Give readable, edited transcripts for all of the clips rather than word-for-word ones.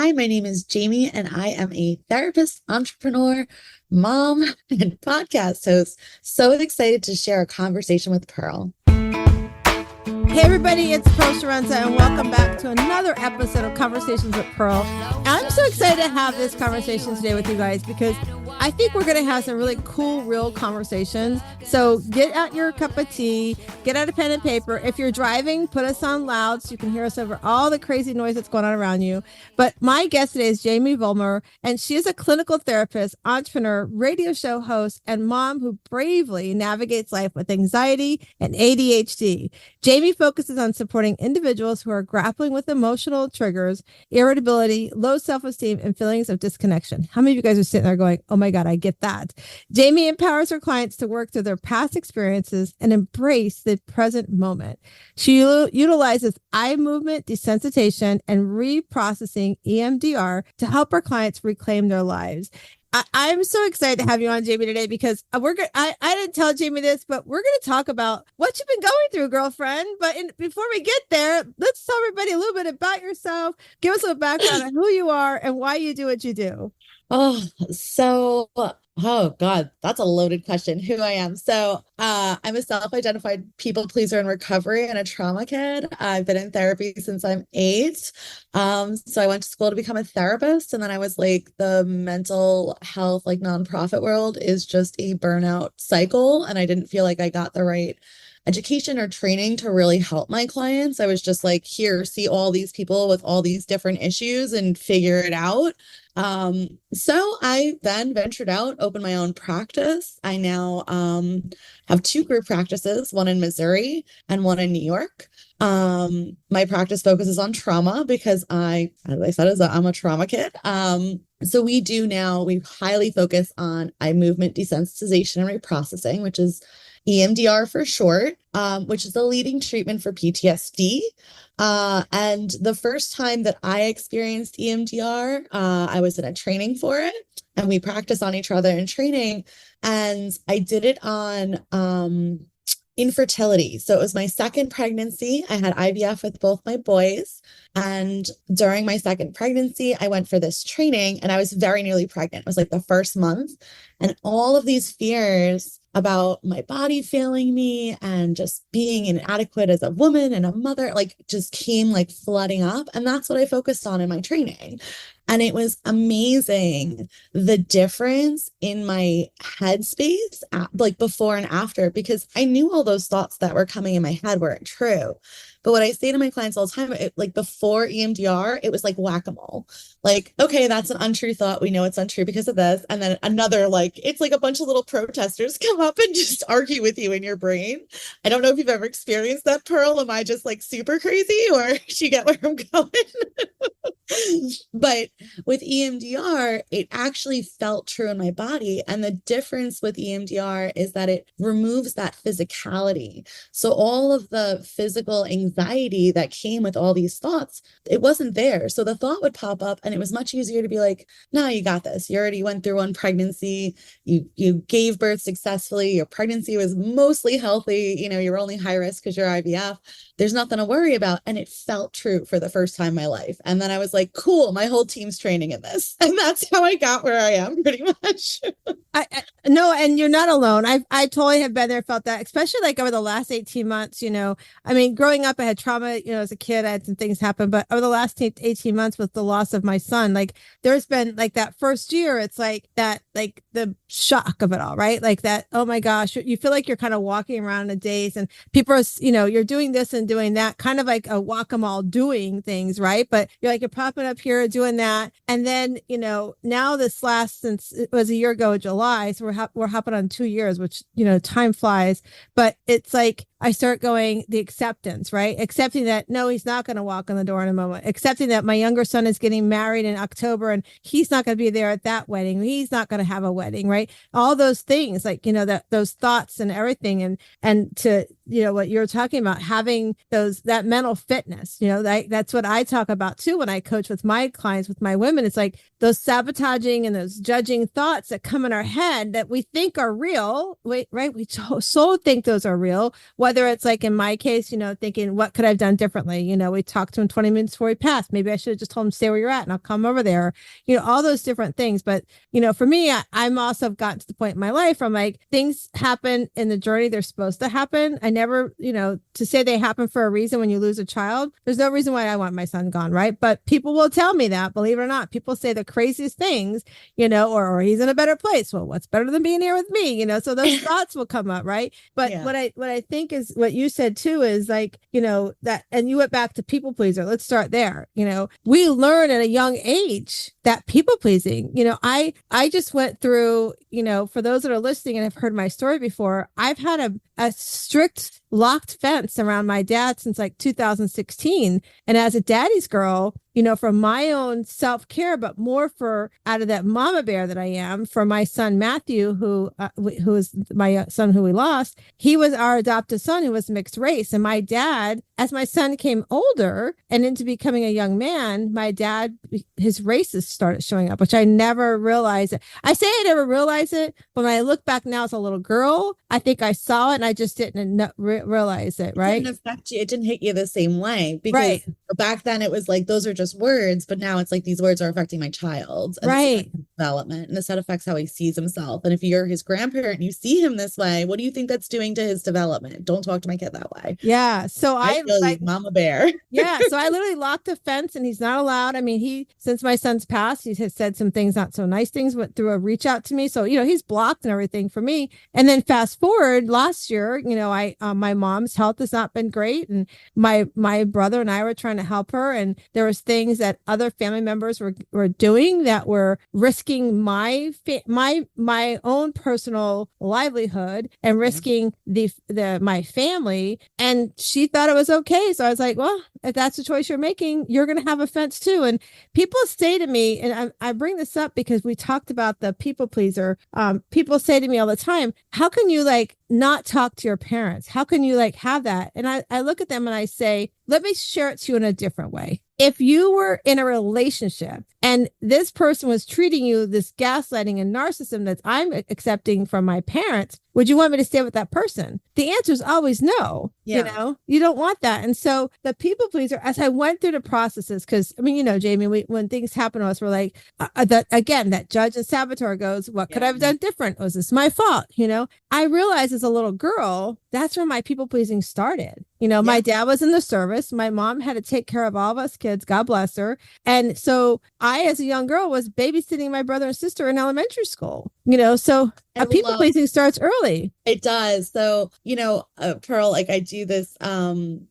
Hi, my name is Jamie, and I am a therapist, entrepreneur, mom, and podcast host. So excited to share a conversation with Pearl. Hey everybody, it's Pearl Chiarenza, and welcome back to another episode of Conversations with Pearl. I'm so excited to have this conversation today with you guys because I think we're going to have some really cool, real conversations. So get out your cup of tea, get out a pen and paper. If you're driving, put us on loud so you can hear us over all the crazy noise that's going on around you. But my guest today is Jamie Vollmer, and she is a clinical therapist, entrepreneur, radio show host, and mom who bravely navigates life with anxiety and ADHD. Jamie focuses on supporting individuals who are grappling with emotional triggers, irritability, low self-esteem, and feelings of disconnection. How many of you guys are sitting there going, oh my God, I get that? Jamie empowers her clients to work through their past experiences and embrace the present moment. She utilizes eye movement desensitization and reprocessing EMDR to help her clients reclaim their lives. I'm so excited to have you on, Jamie, today because I didn't tell Jamie this, but we're going to talk about what you've been going through, girlfriend. But before we get there, let's tell everybody a little bit about yourself. Give us a background on who you are and why you do what you do. Oh God, that's a loaded question. Who I am. I'm a self-identified people pleaser in recovery and a trauma kid. I've been in therapy since I'm 8. So I went to school to become a therapist, and then I was like, the mental health, like nonprofit world is just a burnout cycle. And I didn't feel like I got the right education or training to really help my clients. I was just like, here, see all these people with all these different issues and figure it out. So I then ventured out, opened my own practice. I now have 2 group practices, one in Missouri and one in New York. My practice focuses on trauma because as I said, I'm a trauma kid. So we highly focus on eye movement desensitization and reprocessing, which is EMDR for short, which is the leading treatment for PTSD. And the first time that I experienced EMDR, I was in a training for it, and we practiced on each other in training. And I did it on infertility. So it was my second pregnancy. I had IVF with both my boys. And during my second pregnancy, I went for this training, and I was very nearly pregnant. It was like the first month. And all of these fears about my body failing me and just being inadequate as a woman and a mother, like just came like flooding up. And that's what I focused on in my training. And it was amazing, the difference in my headspace, like before and after, because I knew all those thoughts that were coming in my head weren't true. But what I say to my clients all the time, like before EMDR, it was like whack-a-mole. Like, okay, that's an untrue thought. We know it's untrue because of this. And then another, like, it's like a bunch of little protesters come up and just argue with you in your brain. I don't know if you've ever experienced that, Pearl. Am I just like super crazy, or do you get where I'm going? But with EMDR, it actually felt true in my body. And the difference with EMDR is that it removes that physicality. So all of the physical anxiety that came with all these thoughts, it wasn't there. So the thought would pop up, and it was much easier to be like, no, you got this. You already went through one pregnancy. You gave birth successfully. Your pregnancy was mostly healthy. You're only high risk because you're IVF. There's nothing to worry about. And it felt true for the first time in my life. And then I was like, cool, my whole team's training in this. And that's how I got where I am, pretty much. No, and you're not alone. I totally have been there, felt that, especially like over the last 18 months, I mean, growing up, I had trauma, as a kid, I had some things happen, but over the last 18 months with the loss of my son, like there's been like that first year, it's like that, like the shock of it all, right? Like that, oh my gosh, you feel like you're kind of walking around in a daze, and people are, you're doing this and doing that, kind of like a whack-a-mole doing things, right? But you're popping up here doing that. And then, now since it was a year ago, July, so we're hopping on 2 years, which, time flies, but it's like, I start going the acceptance, right? Accepting that, no, he's not going to walk in the door in a moment. Accepting that my younger son is getting married in October and he's not going to be there at that wedding. He's not going to have a wedding, right? All those things, like, those thoughts and everything. And to, what you're talking about, having that mental fitness, that's what I talk about too when I coach with my clients, with my women. It's like those sabotaging and those judging thoughts that come in our head that we think are real, right? We so think those are real. What whether it's like in my case, thinking, what could I have done differently? We talked to him 20 minutes before he passed. Maybe I should have just told him, stay where you're at and I'll come over there. All those different things. But, for me, I'm also gotten to the point in my life where I'm like, things happen in the journey they're supposed to happen. I never, to say they happen for a reason when you lose a child, there's no reason why I want my son gone, right? But people will tell me that, believe it or not. People say the craziest things, or he's in a better place. Well, what's better than being here with me? So those thoughts will come up, right? But what I think is what you said too is like, that, and you went back to people pleaser. Let's start there. We learn at a young age that people pleasing, I just went through, for those that are listening and have heard my story before, I've had a strict locked fence around my dad since like 2016. And as a daddy's girl, for my own self-care, but more for out of that mama bear that I am, for my son, Matthew, who is my son who we lost, he was our adopted son who was mixed race. And my dad, as my son came older and into becoming a young man, my dad, his races started showing up, which I never realized. I say I never realized it, but when I look back now as a little girl, I think I saw it and I just didn't realize it, right? It didn't affect you. It didn't hit you the same way because back then it was like, those are just words, but now it's like, these words are affecting my child. And right. Development. And this affects how he sees himself. And if you're his grandparent and you see him this way, what do you think that's doing to his development? Don't talk to my kid that way. Yeah. So I like mama bear. Yeah. So I literally locked a fence and he's not allowed. I mean, since my son's passed, he has said some things, not so nice things, but through a reach out to me. So, he's blocked and everything for me. And then fast forward last year, my mom's health has not been great. And my brother and I were trying to help her. And there was things that other family members were doing that were risking my own personal livelihood and risking my family. And she thought it was okay. So I was like, well, if that's the choice you're making, you're going to have a fence too. And people say to me, and I bring this up because we talked about the people pleaser. People say to me all the time, how can you not talk to your parents? How can you have that? And I look at them and I say, let me share it to you in a different way. If you were in a relationship and this person was treating you this gaslighting and narcissism that I'm accepting from my parents, would you want me to stay with that person? The answer is always no. Yeah. You don't want that. And so the people pleaser, as I went through the processes, because Jamie, when things happen to us, we're like, that judge and saboteur goes, what could I have done different? Was this my fault? I realized as a little girl, that's where my people pleasing started. My dad was in the service. My mom had to take care of all of us kids. God bless her. And so I, as a young girl, was babysitting my brother and sister in elementary school. So people pleasing starts early. It does. So, Pearl, I do this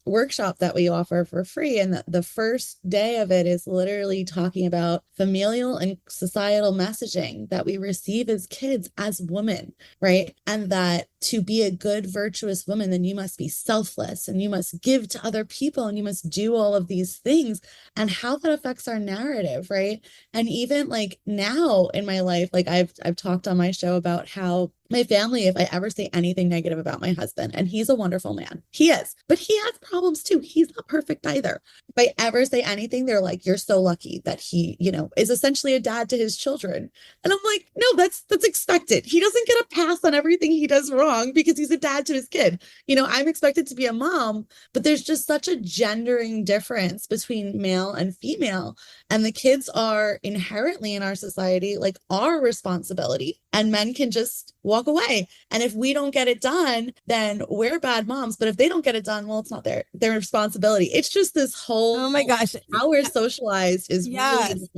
workshop that we offer for free. And the first day of it is literally talking about familial and societal messaging that we receive as kids, as women, right? And that to be a good, virtuous woman, then you must be selfless and you must give to other people and you must do all of these things, and how that affects our narrative, right? And even now in my life, I've talked on my show about how my family, if I ever say anything negative about my husband, and he's a wonderful man, he is, but he has problems too. He's not perfect either. If I ever say anything, they're like, you're so lucky that he, is essentially a dad to his children. And I'm like, no, that's expected. He doesn't get a pass on everything he does wrong because he's a dad to his kid. I'm expected to be a mom, but there's just such a gendering difference between male and female. And the kids are inherently in our society, our responsibility, and men can just walk away. And if we don't get it done, then we're bad moms. But if they don't get it done, well, it's not their responsibility. It's just this whole, oh my gosh, how we're socialized is really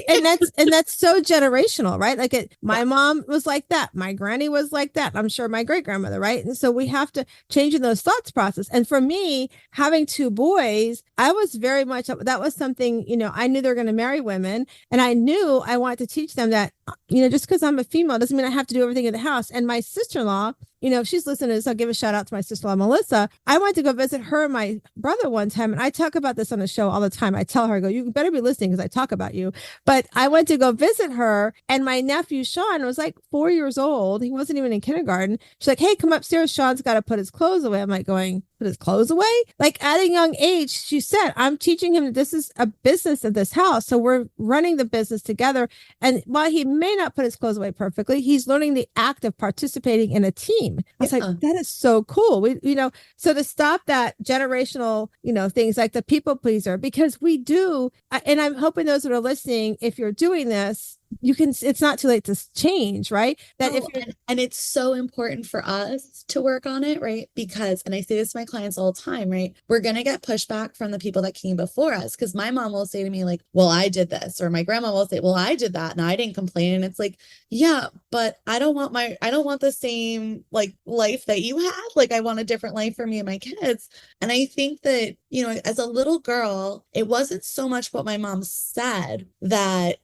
and that's so generational, right? My mom was like that. My granny was like that. I'm sure my great grandmother, right? And so we have to change in those thoughts process. And for me, having two boys, I was very much, that was something, I knew they were going to marry women. And I knew I wanted to teach them that, just because I'm a female doesn't mean I have to do everything in the house. And my sister-in-law, if she's listening to this, I'll give a shout out to my sister-in-law, Melissa. I went to go visit her and my brother one time. And I talk about this on the show all the time. I tell her, I go, you better be listening because I talk about you. But I went to go visit her and my nephew, Sean, was 4 years old. He wasn't even in kindergarten. She's like, hey, come upstairs. Sean's got to put his clothes away. I'm going, put his clothes away? At a young age, she said, I'm teaching him that this is a business of this house. So we're running the business together. And while he may not put his clothes away perfectly, he's learning the act of participating in a team. I was like, Yeah. that is so cool. So to stop that generational, things like the people pleaser, because we do, and I'm hoping those that are listening, if you're doing this, it's not too late to change, right? That if Oh, you're and it's so important for us to work on it, right? Because, and I say this to my clients all the time, right? We're going to get pushback from the people that came before us. Because my mom will say to me, like, well, I did this. Or my grandma will say, well, I did that and I didn't complain. And it's like, yeah, but I don't want the same like life that you had. Like, I want a different life for me and my kids. And I think that, as a little girl, it wasn't so much what my mom said that,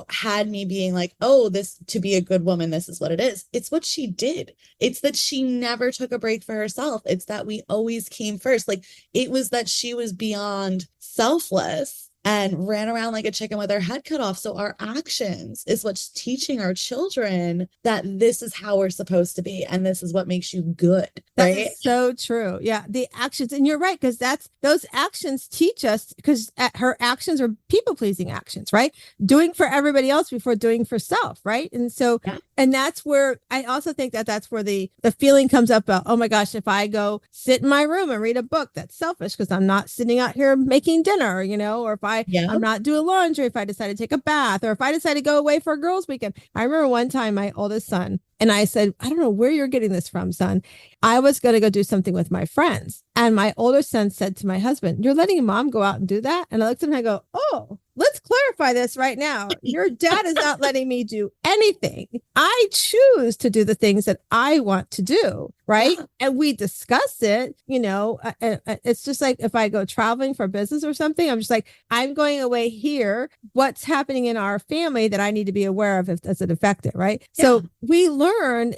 had me being like, oh, this to be a good woman, this is what it is. It's what she did. It's that she never took a break for herself. It's that we always came first. Like it was that she was beyond selfless and ran around like a chicken with her head cut off. So our actions is what's teaching our children that this is how we're supposed to be. And this is what makes you good. That Right. is so true. Yeah. The actions. And you're right. Because those actions teach us, because her actions are people pleasing actions, right? Doing for everybody else before doing for self. Right. And so, Yeah. and that's where I also think that's where the feeling comes up about, oh my gosh, if I go sit in my room and read a book, that's selfish because I'm not sitting out here making dinner, or if I'm not doing laundry, if I decide to take a bath, or if I decide to go away for a girls' weekend. I remember one time my oldest son, and I said, I don't know where you're getting this from, son. I was going to go do something with my friends. And my older son said to my husband, you're letting mom go out and do that? And I looked at him and I go, oh, let's clarify this right now. Your dad is not letting me do anything. I choose to do the things that I want to do. Right. Yeah. And we discuss it, it's just like if I go traveling for business or something, I'm just like, I'm going away here. What's happening in our family that I need to be aware of if does it affect it? Right. Yeah. So we learn,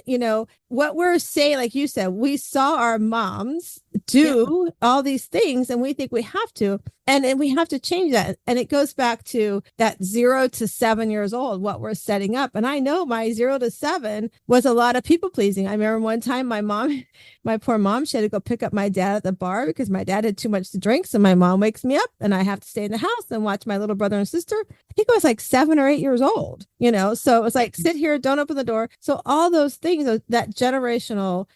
what we're saying, like you said, we saw our moms do all these things and we think we have to. And we have to change that. And it goes back to that 0 to 7 years old, what we're setting up. And I know my 0 to 7 was a lot of people pleasing. I remember one time my poor mom, she had to go pick up my dad at the bar because my dad had too much to drink. So my mom wakes me up and I have to stay in the house and watch my little brother and sister. I think I was like 7 or 8 years old, so it was like, sit here, don't open the door. So all those things, that generational,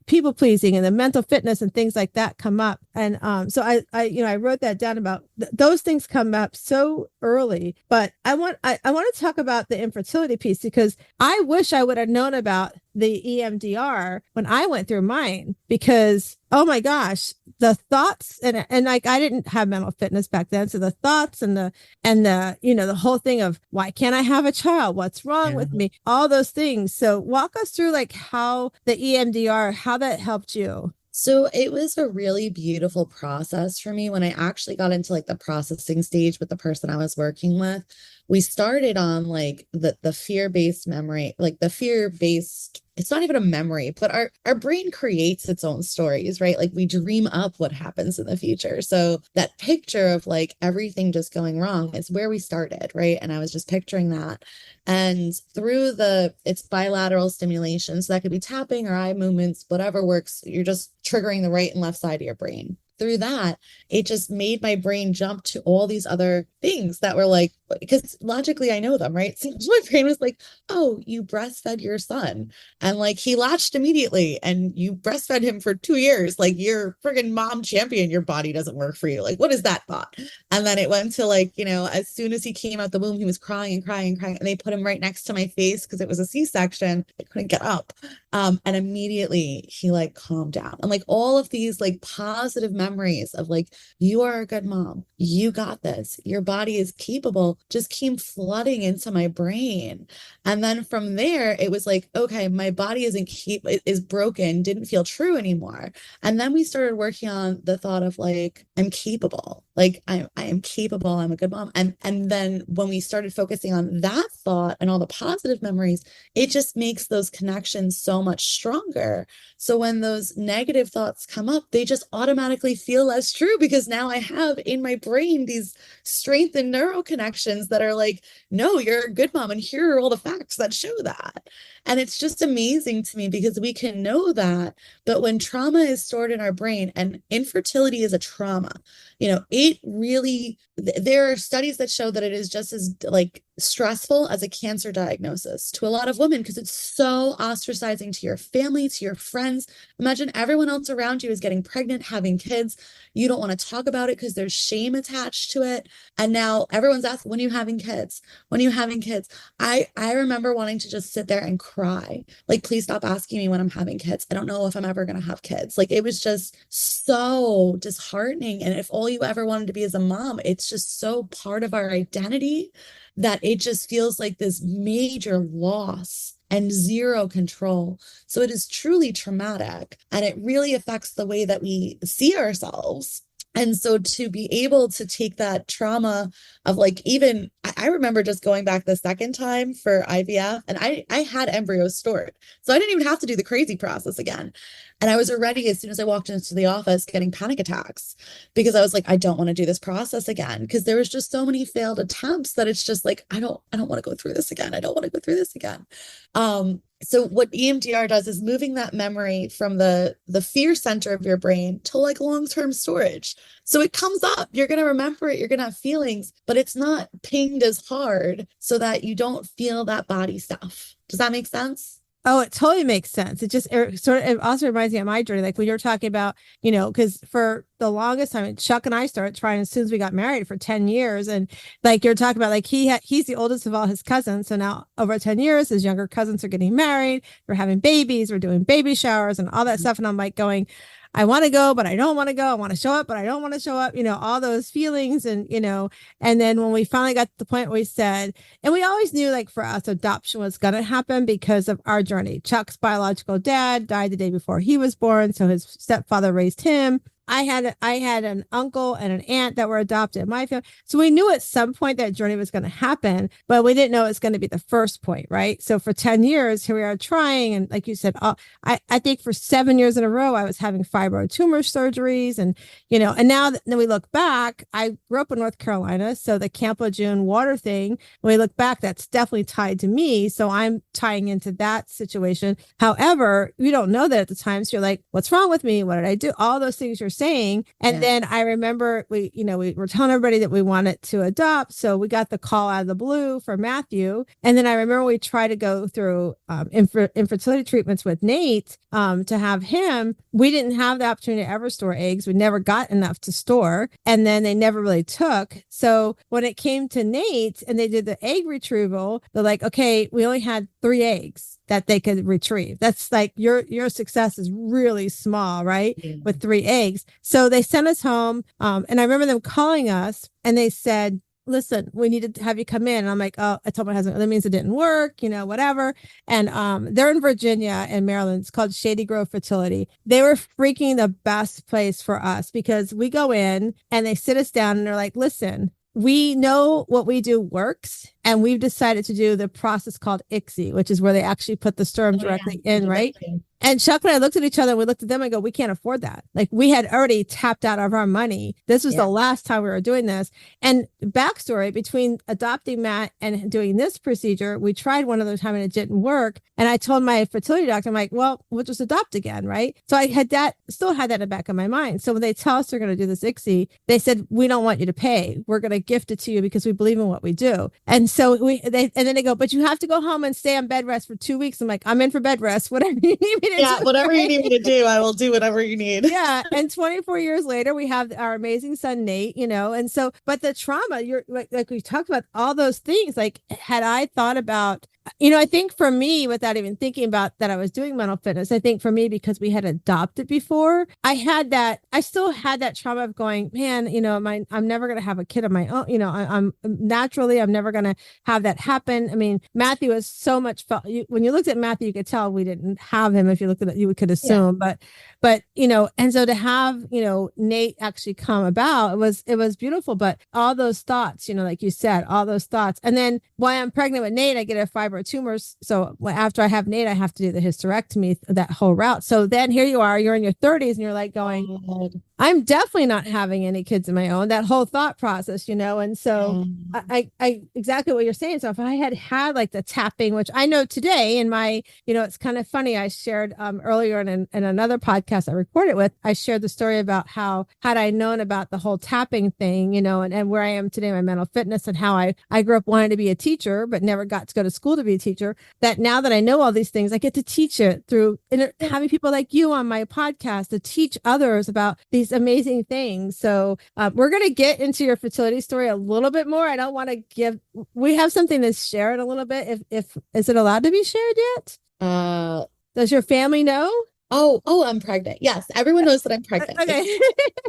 people pleasing and the mental fitness and things like that come up. And so I wrote that down about those things come up so early. But I want to talk about the infertility piece because I wish I would have known about the EMDR when I went through mine, because oh my gosh, the thoughts and like I didn't have mental fitness back then, so the thoughts and the the whole thing of why can't I have a child, what's wrong with me, all those things. So walk us through like how the EMDR, how that helped you. So it was a really beautiful process for me when I actually got into like the processing stage with the person I was working with. We started on like the fear-based memory, like the fear-based, it's not even a memory, but our brain creates its own stories, right? Like we dream up what happens in the future. So that picture of like everything just going wrong is where we started, right? And I was just picturing that. And through it's bilateral stimulation. So that could be tapping or eye movements, whatever works. You're just triggering the right and left side of your brain. Through that, it just made my brain jump to all these other things that were like, because logically I know them, right? So my brain was like, oh, you breastfed your son and like he latched immediately and you breastfed him for 2 years. Like you're friggin' mom champion, your body doesn't work for you. Like, what is that thought? And then it went to like, as soon as he came out the womb, he was crying and crying and crying. And they put him right next to my face because it was a C-section. I couldn't get up. And immediately he like calmed down. And like all of these like positive memories of like, you are a good mom. You got this. Your body is capable just came flooding into my brain. And then from there, it was like, okay, my body is broken, didn't feel true anymore. And then we started working on the thought of like, I'm capable. Like I am capable. I'm a good mom. And then when we started focusing on that thought and all the positive memories, it just makes those connections so much stronger. So when those negative thoughts come up, they just automatically feel less true because now I have in my brain these strengthened neural connections that are like, no, you're a good mom. And here are all the facts that show that. And it's just amazing to me because we can know that. But when trauma is stored in our brain, and infertility is a trauma, it really, there are studies that show that it is just as like stressful as a cancer diagnosis to a lot of women because it's so ostracizing to your family, to your friends. Imagine everyone else around you is getting pregnant, having kids. You don't want to talk about it because there's shame attached to it. And now everyone's asking, when are you having kids? When are you having kids? I remember wanting to just sit there and cry. Like, please stop asking me when I'm having kids. I don't know if I'm ever going to have kids. Like, it was just so disheartening. And if all you ever wanted to be as a mom, it's just so part of our identity that it just feels like this major loss and zero control. So it is truly traumatic, and it really affects the way that we see ourselves. And so to be able to take that trauma of like, even I remember just going back the second time for IVF, and I had embryos stored. So I didn't even have to do the crazy process again. And I was already, as soon as I walked into the office, getting panic attacks because I was like, I don't want to do this process again. Because there was just so many failed attempts that it's just like, I don't want to go through this again. I don't want to go through this again. So what EMDR does is moving that memory from the fear center of your brain to like long-term storage. So it comes up, you're going to remember it, you're going to have feelings, but it's not pinged as hard so that you don't feel that body stuff. Does that make sense? Oh, it totally makes sense. It just it also reminds me of my journey. Like when you're talking about, because for the longest time, Chuck and I started trying as soon as we got married for 10 years. And like you're talking about, like he's the oldest of all his cousins. So now over 10 years, his younger cousins are getting married. We're having babies. We're doing baby showers and all that stuff. And I'm like going, I want to go, but I don't want to go. I want to show up, but I don't want to show up, all those feelings. And, and then when we finally got to the point where we said, and we always knew like for us, adoption was going to happen because of our journey. Chuck's biological dad died the day before he was born. So his stepfather raised him. I had an uncle and an aunt that were adopted in my family. So we knew at some point that journey was going to happen, but we didn't know it was going to be the first point, right? So for 10 years, here we are trying. And like you said, I think for 7 years in a row, I was having fibro tumor surgeries. And, and now that we look back, I grew up in North Carolina. So the Camp Lejeune water thing, when we look back, that's definitely tied to me. So I'm tying into that situation. However, you don't know that at the time. So you're like, what's wrong with me? What did I do? All those things you're saying. And then I remember we were telling everybody that we wanted to adopt. So we got the call out of the blue for Matthew. And then I remember we tried to go through infertility treatments with Nate to have him. We didn't have the opportunity to ever store eggs. We never got enough to store. And then they never really took. So when it came to Nate and they did the egg retrieval, they're like, okay, we only had 3 eggs that they could retrieve. That's like your success is really small, right? Yeah. With 3 eggs. So they sent us home. And I remember them calling us and they said, listen, we need to have you come in. And I'm like, oh, I told my husband, that means it didn't work, whatever. And they're in Virginia and Maryland. It's called Shady Grove Fertility. They were freaking the best place for us because we go in and they sit us down and they're like, listen, we know what we do works. And we've decided to do the process called ICSI, which is where they actually put the sperm directly in, right? And Chuck and I looked at each other and we looked at them and go, we can't afford that. Like we had already tapped out of our money. This was the last time we were doing this. And backstory, between adopting Matt and doing this procedure, we tried one other time and it didn't work. And I told my fertility doctor, I'm like, well, we'll just adopt again, right? So I had that, still had that in the back of my mind. So when they tell us they're going to do this ICSI, they said, we don't want you to pay. We're going to gift it to you because we believe in what we do. And so then they go, but you have to go home and stay on bed rest for 2 weeks. I'm like, I'm in for bed rest, whatever you need me to do. Yeah, whatever you need me to do, I will do whatever you need. Yeah. And 24 years later, we have our amazing son, Nate, and so, but the trauma, you're like we talked about all those things, like had I thought about, I think for me, without even thinking about that I was doing mental fitness, I think for me, because we had adopted before, I still had that trauma of going, man, I'm never going to have a kid of my own. I'm never going to have that happen. I mean, Matthew was so much fun. When you looked at Matthew, you could tell we didn't have him. If you looked at it, you could assume, but, and so to have, Nate actually come about, it was beautiful, but all those thoughts, like you said, all those thoughts. And then while I'm pregnant with Nate, I get a fibro tumors. So after I have Nate, I have to do the hysterectomy, that whole route. So then here you are, you're in your 30s and you're like going, I'm definitely not having any kids of my own, that whole thought process, and so I exactly what you're saying. So if I had like the tapping, which I know today in my, it's kind of funny. I shared earlier in another podcast I recorded with, I shared the story about how had I known about the whole tapping thing, and where I am today, my mental fitness, and how I grew up wanting to be a teacher, but never got to go to school to be a teacher, that now that I know all these things, I get to teach it through having people like you on my podcast to teach others about these amazing things. So we're going to get into your fertility story a little bit more. I don't want to we have something to share it a little bit. If is it allowed to be shared yet? Does your family know? Oh, I'm pregnant. Yes, everyone knows that I'm pregnant. Okay.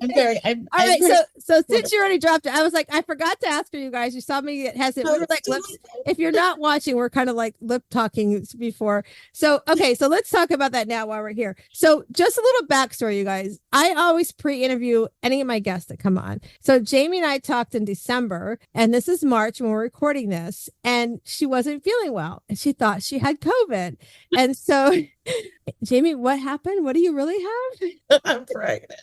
All right. So since you already dropped it, I was like, I forgot to ask for you guys. You saw me hesitant. We were like, if you're not watching, we're kind of like lip talking before. So, okay. So let's talk about that now while we're here. So just a little backstory, you guys. I always pre-interview any of my guests that come on. So Jamie and I talked in December, and this is March when we're recording this, and she wasn't feeling well, and she thought she had COVID. And so Jamie, what happened? What do you really have? I'm pregnant.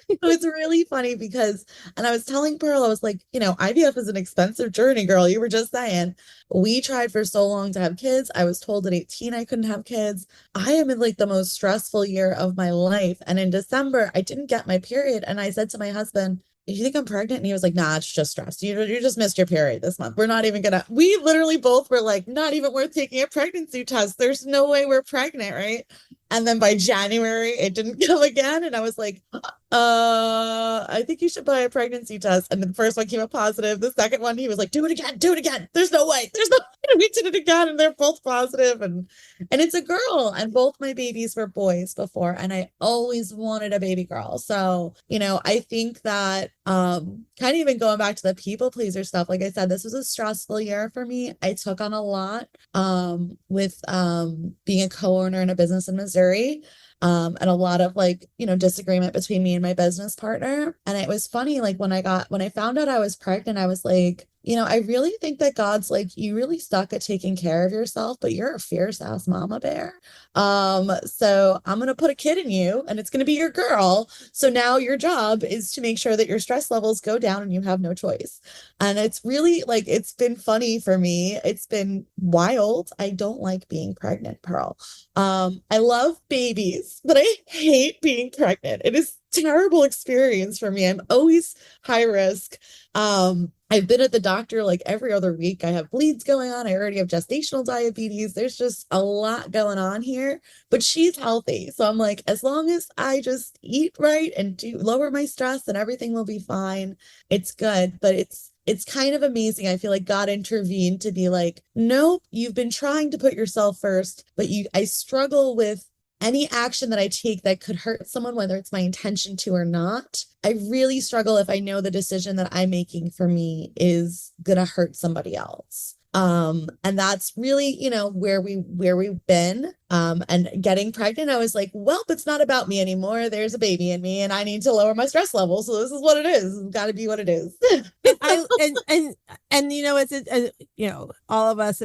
It's really funny because, and I was telling Pearl, I was like, IVF is an expensive journey, girl. You were just saying. We tried for so long to have kids. I was told at 18 I couldn't have kids. I am in like the most stressful year of my life. And in December, I didn't get my period. And I said to my husband, "Do you think I'm pregnant?" And he was like, "Nah, it's just stress. You just missed your period this month. We're not even gonna," we literally both were like, not even worth taking a pregnancy test. There's no way we're pregnant, right? And then by January, it didn't come again. And I was like, I think you should buy a pregnancy test. And the first one came up positive. The second one, he was like, do it again. There's no way. We did it again. And they're both positive. And it's a girl. And both my babies were boys before. And I always wanted a baby girl. So, I think that kind of even going back to the people pleaser stuff, like I said, this was a stressful year for me. I took on a lot with being a co-owner in a business in Missouri. And a lot of disagreement between me and my business partner. And it was funny, like when I found out I was pregnant, I was like, I really think that God's like, you really suck at taking care of yourself, but you're a fierce ass mama bear. So I'm going to put a kid in you and it's going to be your girl. So now your job is to make sure that your stress levels go down and you have no choice. And it's really like, it's been funny for me. It's been wild. I don't like being pregnant, Pearl. I love babies, but I hate being pregnant. It is a terrible experience for me. I'm always high risk. I've been at the doctor like every other week. I have bleeds going on. I already have gestational diabetes. There's just a lot going on here, but she's healthy. So I'm like, as long as I just eat right and lower my stress, and everything will be fine. It's good, but it's kind of amazing. I feel like God intervened to be like, nope, you've been trying to put yourself first, but I struggle with any action that I take that could hurt someone, whether it's my intention to or not. I really struggle if I know the decision that I'm making for me is going to hurt somebody else. And that's really, where we've been. And getting pregnant, I was like, well, it's not about me anymore. There's a baby in me and I need to lower my stress level. So this is what it is. It's got to be what it is. All of us,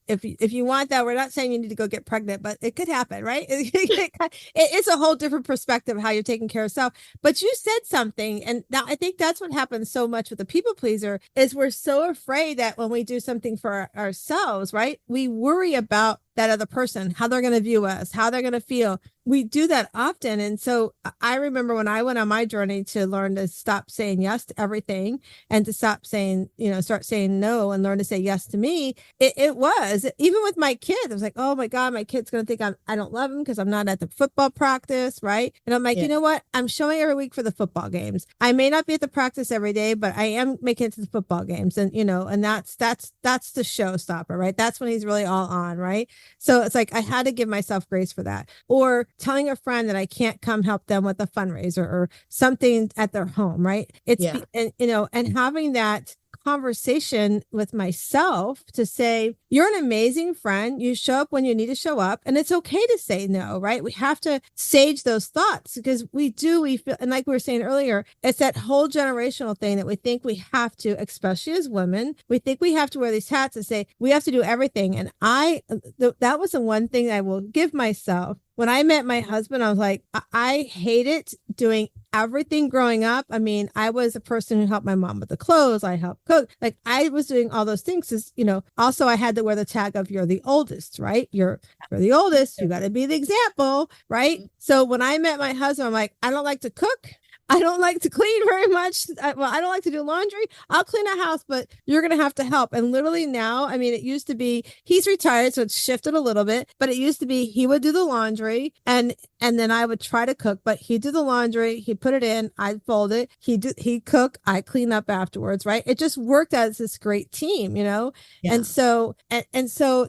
if you want that, we're not saying you need to go get pregnant, but it could happen, right? It's a whole different perspective of how you're taking care of yourself. But you said something, and now I think that's what happens so much with the people pleaser is we're so afraid that when we do something for ourselves, right, we worry about that other person, how they're going to view us, how they're going to feel. We do that often. And so I remember when I went on my journey to learn to stop saying yes to everything and to stop saying, start saying no and learn to say yes to me. It was, even with my kids, I was like, oh my God, my kid's going to think I don't love him because I'm not at the football practice. Right. And I'm like, You know what? I'm showing every week for the football games. I may not be at the practice every day, but I am making it to the football games. And, and that's the showstopper, right? That's when he's really all on. Right. So it's like, I had to give myself grace for that. Or telling a friend that I can't come help them with a fundraiser or something at their home, right? And having that conversation with myself to say, you're an amazing friend. You show up when you need to show up, and it's okay to say no, right? We have to sage those thoughts because we feel, and like we were saying earlier, it's that whole generational thing that we think we have to, especially as women, we think we have to wear these hats and say, we have to do everything. And that was the one thing I will give myself when I met my husband, I was like, I hated doing everything growing up. I mean, I was a person who helped my mom with the clothes. I helped cook. Like I was doing all those things. Is, also I had to wear the tag of you're the oldest, right? You're the oldest. You got to be the example, right? So when I met my husband, I'm like, I don't like to cook. I don't like to clean very much. I don't like to do laundry. I'll clean a house, but you're going to help. And literally now, I mean, it used to be, he's retired, so it's shifted a little bit, but it used to be, he would do the laundry and then I would try to cook, but he'd do the laundry, he'd put it in, I'd fold it, he'd cook, I clean up afterwards, right? It just worked as this great team, Yeah. And so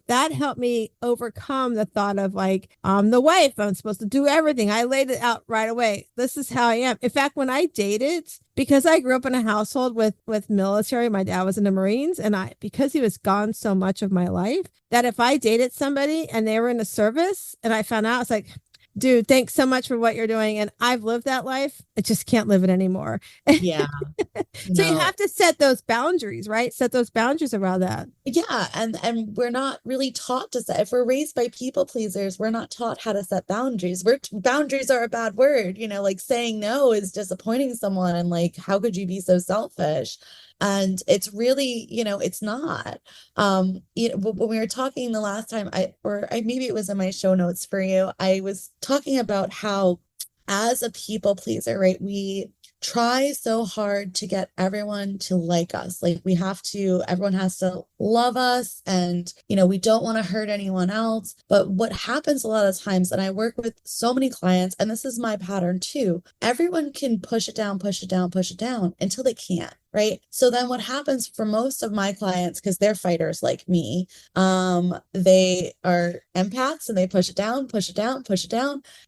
that helped me overcome the thought of like, I'm the wife, I'm supposed to do everything. I laid it out right away. This is how I am. In fact, when I dated, because I grew up in a household with military, my dad was in the Marines, and because he was gone so much of my life, that if I dated somebody and they were in the service and I found out, I was like, dude, thanks so much for what you're doing. And I've lived that life. I just can't live it anymore. Yeah. So you have to set those boundaries, right? Set those boundaries around that. Yeah. And we're not really taught to set, if we're raised by people pleasers, we're not taught how to set boundaries. Boundaries are a bad word, like saying no is disappointing someone. And like, how could you be so selfish? And it's really, it's not. When we were talking the last time, maybe it was in my show notes for you, I was talking about how as a people pleaser, right, we try so hard to get everyone to like us. Like everyone has to love us, and we don't want to hurt anyone else. But what happens a lot of times, and I work with so many clients, and this is my pattern too, everyone can push it down until they can't. Right. So then what happens for most of my clients, because they're fighters like me, they are empaths and they push it down.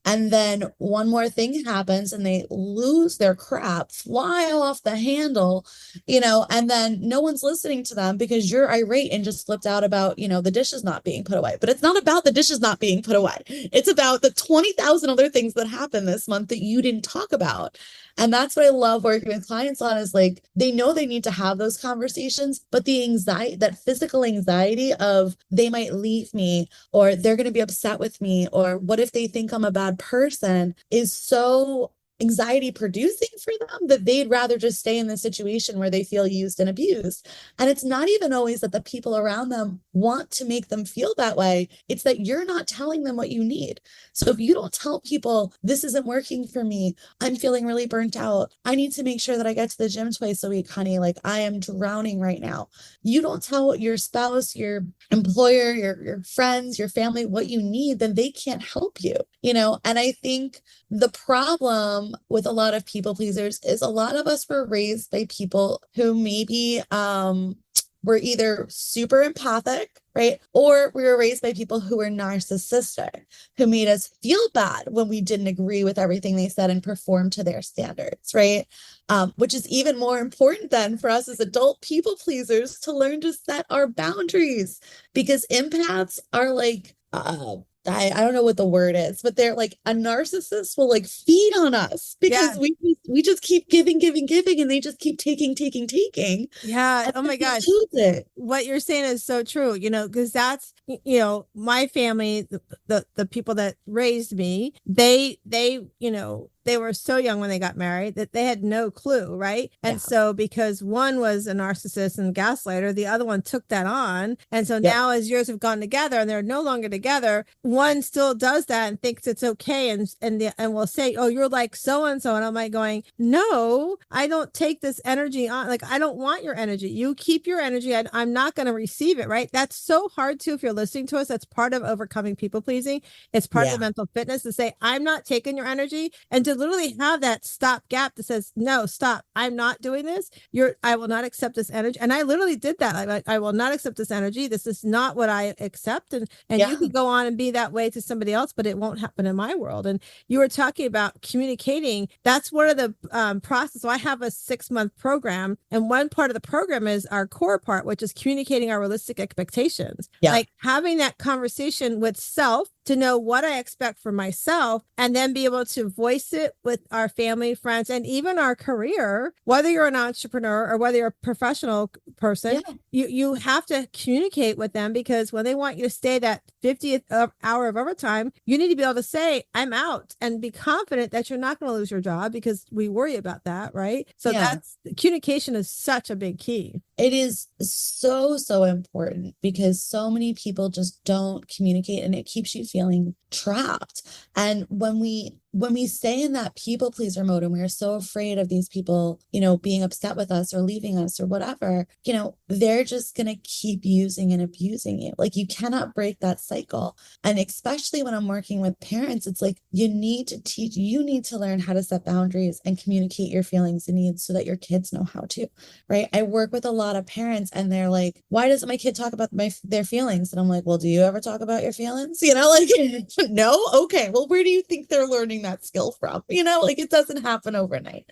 And then one more thing happens and they lose their crap, fly off the handle, and then no one's listening to them because you're irate and just flipped out about, the dishes not being put away. But it's not about the dishes not being put away. It's about the 20,000 other things that happened this month that you didn't talk about. And that's what I love working with clients on, is like, they know they need to have those conversations, but the anxiety, that physical anxiety of they might leave me, or they're going to be upset with me, or what if they think I'm a bad person, is so anxiety producing for them that they'd rather just stay in the situation where they feel used and abused. And it's not even always that the people around them want to make them feel that way. It's that you're not telling them what you need. So if you don't tell people, this isn't working for me, I'm feeling really burnt out, I need to make sure that I get to the gym twice a week, honey, like I am drowning right now. You don't tell your spouse, your employer, your friends, your family what you need, then they can't help you, And I think the problem with a lot of people pleasers is a lot of us were raised by people who maybe were either super empathic, right? Or we were raised by people who were narcissistic, who made us feel bad when we didn't agree with everything they said and perform to their standards, right? Which is even more important then for us as adult people pleasers to learn to set our boundaries, because empaths are like, I don't know what the word is, but they're like, a narcissist will like feed on us because we just keep giving, and they just keep taking. Yeah. Oh my gosh. What you're saying is so true, because that's, my family, the people that raised me, they were so young when they got married that they had no clue, right? And so because one was a narcissist and gaslighter, the other one took that on. And so now as years have gone together and they're no longer together, one still does that and thinks it's okay and will say, oh, you're like so-and-so. And I'm like going, no, I don't take this energy on. Like, I don't want your energy. You keep your energy. I'm not going to receive it, right? That's so hard too. If you're listening to us, that's part of overcoming people pleasing. It's part of mental fitness to say, I'm not taking your energy, and to literally have that stop gap that says, no, stop, I'm not doing this. I will not accept this energy. And I literally did that. I will not accept this energy. This is not what I accept. And you can go on and be that way to somebody else, but it won't happen in my world. And you were talking about communicating. That's one of the process. So I have a 6-month program, and one part of the program is our core part, which is communicating our realistic expectations. Like having that conversation with self, to know what I expect for myself, and then be able to voice it with our family, friends, and even our career, whether you're an entrepreneur or whether you're a professional person, you have to communicate with them, because when they want you to stay that 50th hour of overtime, you need to be able to say, I'm out, and be confident that you're not going to lose your job, because we worry about that, right? So that's communication is such a big key. It is so, so important, because so many people just don't communicate, and it keeps you feeling trapped. And when we stay in that people pleaser mode, and we're so afraid of these people, being upset with us or leaving us or whatever, they're just going to keep using and abusing you. Like, you cannot break that cycle. And especially when I'm working with parents, it's like, you need to learn how to set boundaries and communicate your feelings and needs so that your kids know how to, right? I work with a lot of parents, and they're like, why doesn't my kid talk about their feelings? And I'm like, well, do you ever talk about your feelings? No? Okay. Well, where do you think they're learning that skill from? It doesn't happen overnight.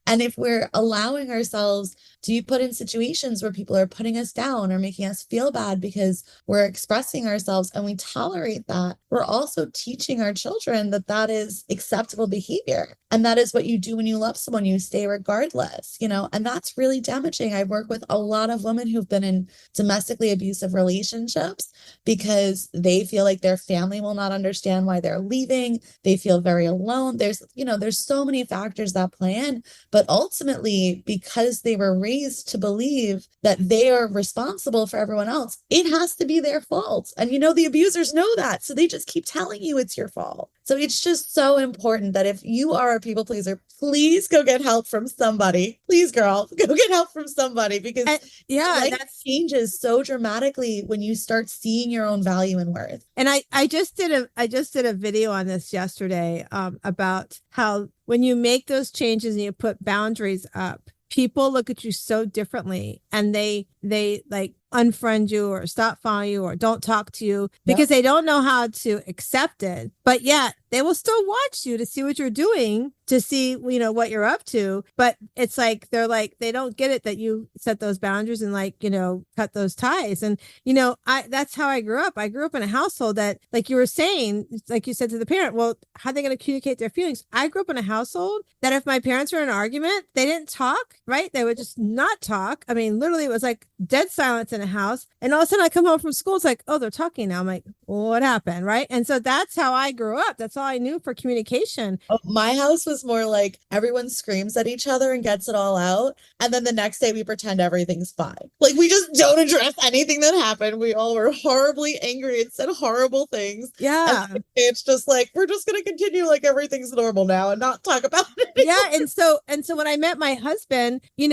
And if we're allowing ourselves to be put in situations where people are putting us down or making us feel bad because we're expressing ourselves, and we tolerate that, we're also teaching our children that that is acceptable behavior. And that is what you do when you love someone. You stay regardless, and that's really damaging. I work with a lot of women who've been in domestically abusive relationships because they feel like their family will not understand why they're leaving. They feel very alone. There's so many factors that play in. But ultimately, because they were raised to believe that they are responsible for everyone else, it has to be their fault. And the abusers know that. So they just keep telling you it's your fault. So it's just so important that if you are a people pleaser, please go get help from somebody. Please, girl, go get help from somebody, because that changes so dramatically when you start seeing your own value and worth. And I just did a video on this yesterday about how when you make those changes and you put boundaries up, people look at you so differently, and they like unfriend you or stop following you or don't talk to you because they don't know how to accept it. But yet they will still watch you to see what you're doing, to see, what you're up to. But it's like, they don't get it that you set those boundaries and cut those ties. And, that's how I grew up. I grew up in a household that, like you were saying, like you said to the parent, well, how are they going to communicate their feelings? I grew up in a household that if my parents were in an argument, they didn't talk, right? They would just not talk. I mean, literally it was like dead silence in a house. And all of a sudden I come home from school, it's like, oh, they're talking now. I'm like, well, what happened? Right. And so that's how I grew up. That's all I knew for communication. Oh, my house was more like everyone screams at each other and gets it all out. And then the next day we pretend everything's fine. Like, we just don't address anything that happened. We all were horribly angry and said horrible things. Yeah. And it's just like, we're just going to continue like everything's normal now and not talk about it anymore. Yeah. And so when I met my husband, we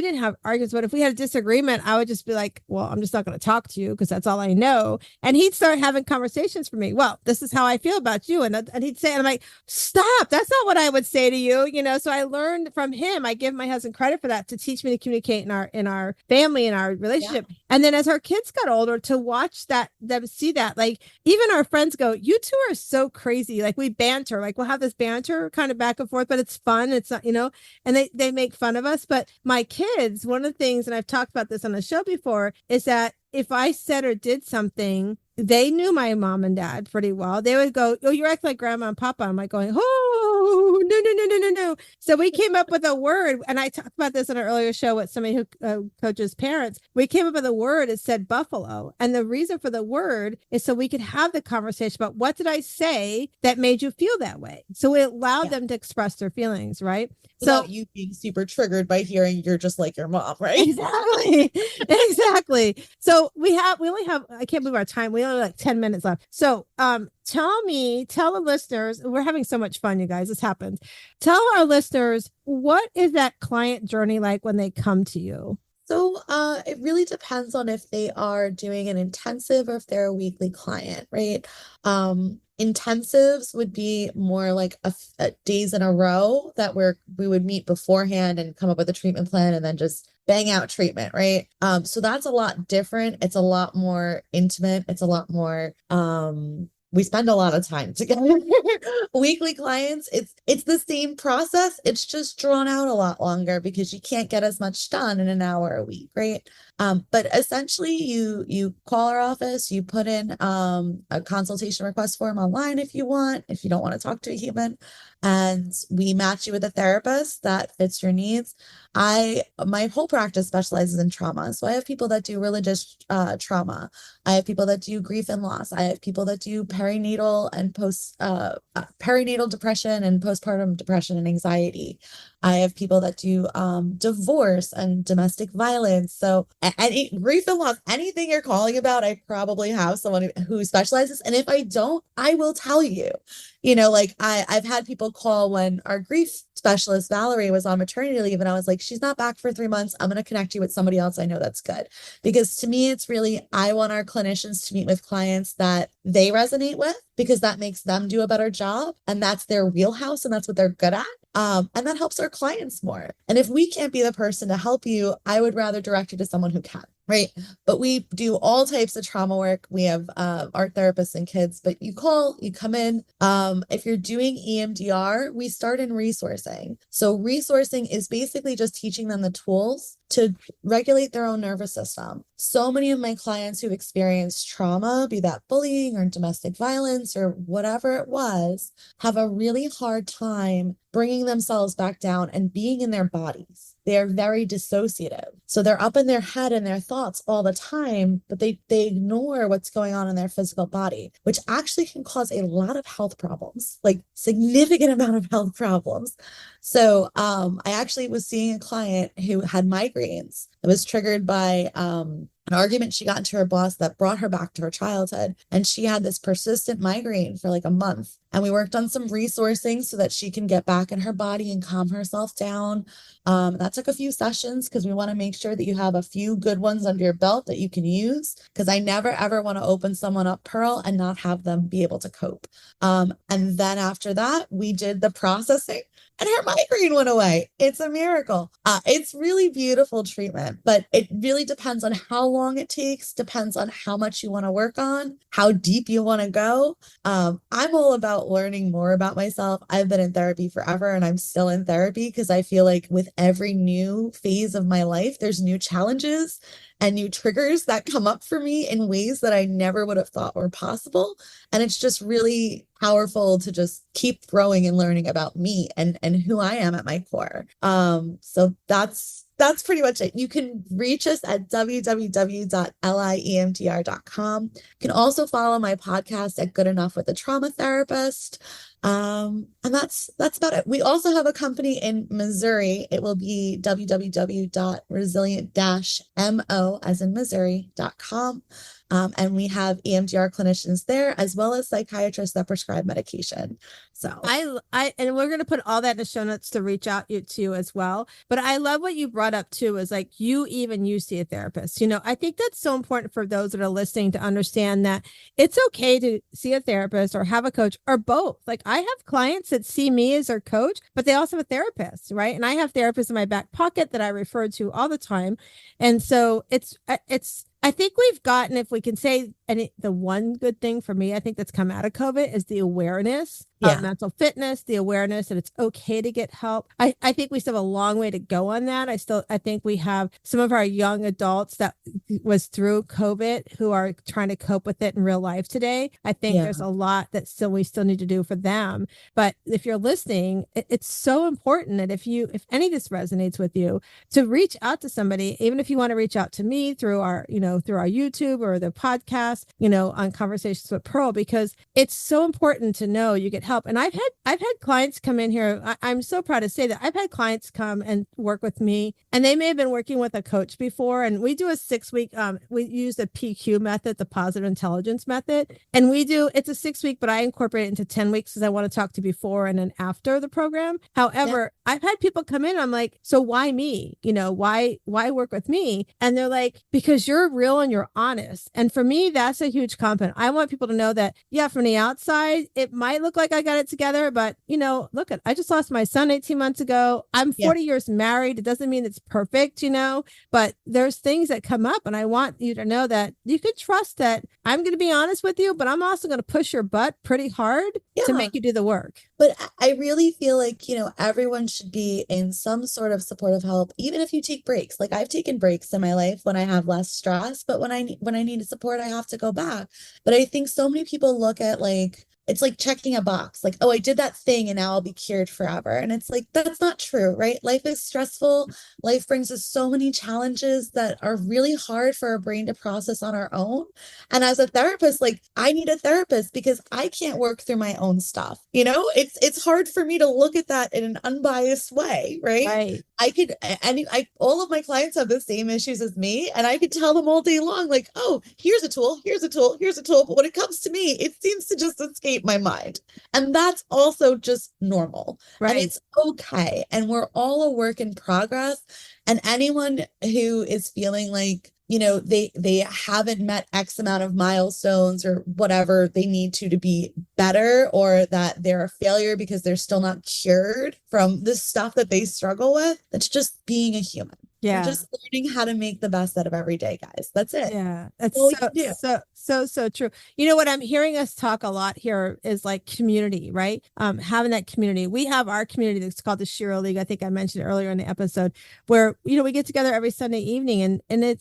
didn't have arguments, but if we had a disagreement, I would just be like, well, I'm just not going to talk to you because that's all I know. And he'd start having conversations for me. Well, this is how I feel about you. And he'd say, and I'm like, stop. That's not what I would say to you. So I learned from him. I give my husband credit for that, to teach me to communicate in our family, in our relationship. Yeah. And then as our kids got older, to watch them see that, like, even our friends go, you two are so crazy. Like, we banter, like we'll have this banter kind of back and forth, but it's fun. It's not, and they make fun of us. But my kids, one of the things, and I've talked about this on the show before, is that if I said or did something, they knew my mom and dad pretty well. They would go, oh, you act like grandma and papa. I'm like going, oh, no. So we came up with a word. And I talked about this in an earlier show with somebody who coaches parents. We came up with a word. It said buffalo. And the reason for the word is so we could have the conversation about, what did I say that made you feel that way? So it allowed them to express their feelings, right? Without you being super triggered by hearing you're just like your mom, right? Exactly. So we only have, I can't believe our time. We only have like 10 minutes left. So tell the listeners, we're having so much fun, you guys, this happens. Tell our listeners, what is that client journey like when they come to you? So it really depends on if they are doing an intensive or if they're a weekly client, right? Intensives would be more like a days in a row that we would meet beforehand and come up with a treatment plan and then just bang out treatment, right? So that's a lot different. It's a lot more intimate. It's a lot more we spend a lot of time together. Weekly clients, it's the same process. It's just drawn out a lot longer because you can't get as much done in an hour a week, right? But essentially you call our office, you put in a consultation request form online if you want, if you don't want to talk to a human, and we match you with a therapist that fits your needs. My whole practice specializes in trauma. So I have people that do religious trauma. I have people that do grief and loss. I have people that do perinatal and perinatal depression and postpartum depression and anxiety. I have people that do divorce and domestic violence. So any grief and loss, anything you're calling about, I probably have someone who specializes. And if I don't, I will tell you. Like I've had people call when our grief specialist, Valerie, was on maternity leave, and I was like, she's not back for 3 months. I'm going to connect you with somebody else I know that's good. Because to me, it's really, I want our clinicians to meet with clients that they resonate with, because that makes them do a better job. And that's their wheelhouse and that's what they're good at. And that helps our clients more. And if we can't be the person to help you, I would rather direct you to someone who can. Right. But we do all types of trauma work. We have art therapists and kids, but you come in. If you're doing EMDR, we start in resourcing. So resourcing is basically just teaching them the tools to regulate their own nervous system. So many of my clients who've experienced trauma, be that bullying or domestic violence or whatever it was, have a really hard time bringing themselves back down and being in their bodies. They are very dissociative. So they're up in their head and their thoughts all the time, but they ignore what's going on in their physical body, which actually can cause a lot of health problems, like significant amount of health problems. So I actually was seeing a client who had migraines. It was triggered by an argument she got into her boss that brought her back to her childhood. And she had this persistent migraine for like a month. And we worked on some resourcing so that she can get back in her body and calm herself down. That took a few sessions because we want to make sure that you have a few good ones under your belt that you can use. Because I never, ever want to open someone up, Pearl, and not have them be able to cope. And then after that, we did the processing and her migraine went away. It's a miracle. It's really beautiful treatment, but it really depends on how long it takes, depends on how much you want to work on, how deep you want to go. I'm all about learning more about myself. I've been in therapy forever and I'm still in therapy because I feel like with every new phase of my life, there's new challenges and new triggers that come up for me in ways that I never would have thought were possible. And it's just really powerful to just keep growing and learning about me and who I am at my core. So that's pretty much it. You can reach us at www.liemdr.com. You can also follow my podcast at Good Enough with a Trauma Therapist. And that's about it. We also have a company in Missouri. It will be www.resilient-mo as in Missouri.com. And we have EMDR clinicians there, as well as psychiatrists that prescribe medication. So and we're going to put all that in the show notes to reach out to you as well. But I love what you brought up too, is like you see a therapist. I think that's so important for those that are listening to understand that it's okay to see a therapist or have a coach or both. Like I have clients that see me as their coach, but they also have a therapist, right? And I have therapists in my back pocket that I refer to all the time. And so I think we've gotten, if we can say, the one good thing for me, I think that's come out of COVID is the awareness of mental fitness, the awareness that it's okay to get help. I think we still have a long way to go on that. I think we have some of our young adults that was through COVID who are trying to cope with it in real life today. I think there's a lot that we still need to do for them. But if you're listening, it's so important that if any of this resonates with you, to reach out to somebody, even if you want to reach out to me through our YouTube or the podcast, on Conversations with Pearl, because it's so important to know you get help. And I've had clients come in here. I'm so proud to say that I've had clients come and work with me, and they may have been working with a coach before. And we do a 6-week, we use the PQ method, the positive intelligence method. And it's a 6-week, but I incorporate it into 10 weeks because I want to talk to before and then after the program. However, I've had people come in. I'm like, so why me? Why work with me? And they're like, because you're real and you're honest. And for me, that's a huge compliment. I want people to know that, from the outside, it might look like I got it together, but look, I just lost my son 18 months ago. I'm 40 years married. It doesn't mean it's perfect, but there's things that come up, and I want you to know that you could trust that I'm going to be honest with you, but I'm also going to push your butt pretty hard to make you do the work. But I really feel like, everyone should be in some sort of supportive help, even if you take breaks. Like I've taken breaks in my life when I have less stress, but when I need support, I have to go back. But I think so many people look at it's like checking a box, like, oh, I did that thing and now I'll be cured forever. And it's like, that's not true, right? Life is stressful. Life brings us so many challenges that are really hard for our brain to process on our own. And as a therapist, I need a therapist because I can't work through my own stuff. It's hard for me to look at that in an unbiased way, right? Right. All of my clients have the same issues as me, and I could tell them all day long, like, oh, here's a tool, here's a tool, here's a tool. But when it comes to me, it seems to just escape my mind. And that's also just normal. Right. And it's okay. And we're all a work in progress. And anyone who is feeling like, they haven't met X amount of milestones or whatever they need to be better, or that they're a failure because they're still not cured from the stuff that they struggle with, that's just being a human. Yeah. We're just learning how to make the best out of every day, guys. That's it. Yeah. That's so true. What I'm hearing us talk a lot here is like community, right? Having that community. We have our community that's called the Shiro League. I think I mentioned earlier in the episode, where, we get together every Sunday evening, and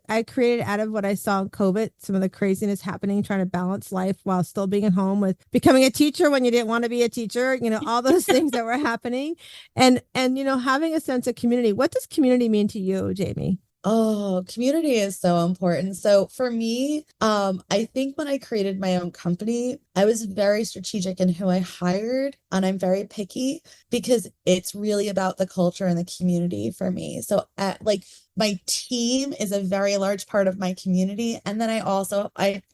I created out of what I saw in COVID, some of the craziness happening, trying to balance life while still being at home, with becoming a teacher when you didn't want to be a teacher, all those things that were happening, and having a sense of community. What does community mean to you, Jamie? Oh, community is so important. So for me, I think when I created my own company, I was very strategic in who I hired, and I'm very picky because it's really about the culture and the community for me. So my team is a very large part of my community. And then I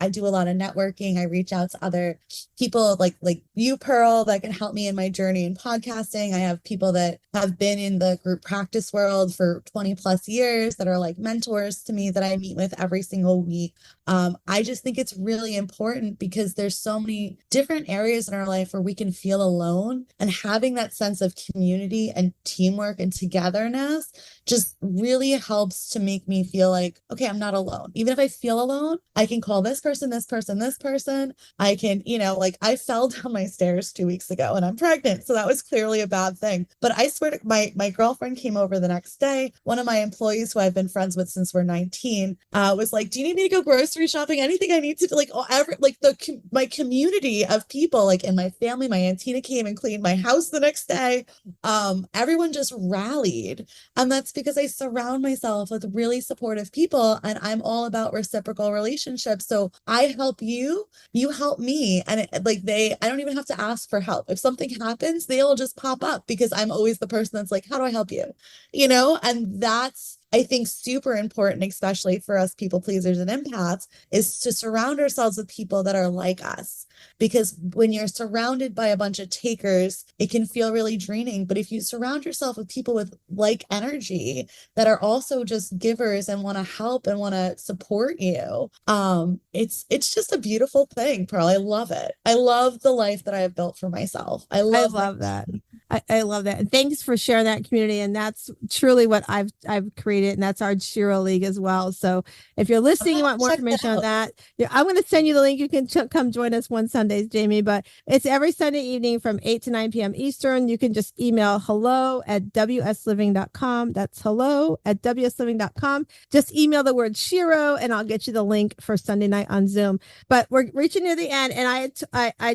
do a lot of networking. I reach out to other people like you, Pearl, that can help me in my journey in podcasting. I have people that have been in the group practice world for 20 plus years that are like mentors to me that I meet with every single week. I just think it's really important because there's so many different areas in our life where we can feel alone, and having that sense of community and teamwork and togetherness just really helps to make me feel like, okay, I'm not alone. Even if I feel alone, I can call this person, this person, this person. I can, I fell down my stairs 2 weeks ago and I'm pregnant. So that was clearly a bad thing. But I swear to my girlfriend came over the next day. One of my employees who I've been friends with since we're 19 was like, do you need me to go grocery shopping? Anything I need to do? My community of people, like in my family, my Aunt Tina came and cleaned my house the next day. Everyone just rallied. And that's because I surround myself with really supportive people, and I'm all about reciprocal relationships. So I help you, you help me. And I don't even have to ask for help. If something happens, they'll just pop up because I'm always the person that's like, how do I help you? And that's, I think, super important, especially for us people pleasers and empaths, is to surround ourselves with people that are like us. Because when you're surrounded by a bunch of takers, it can feel really draining. But if you surround yourself with people with like energy that are also just givers and want to help and want to support you, it's just a beautiful thing, Pearl. I love it. I love the life that I have built for myself. I love that. I love that. And thanks for sharing that community. And that's truly what I've created. And that's our Shiro League as well. So if you're listening, you want more information on that, I'm going to send you the link. You can come join us one Sundays, Jamie, but it's every Sunday evening from 8 to 9 p.m. Eastern. You can just email hello@wsliving.com. That's hello@wsliving.com. Just email the word Shiro and I'll get you the link for Sunday night on Zoom. But we're reaching near the end. And I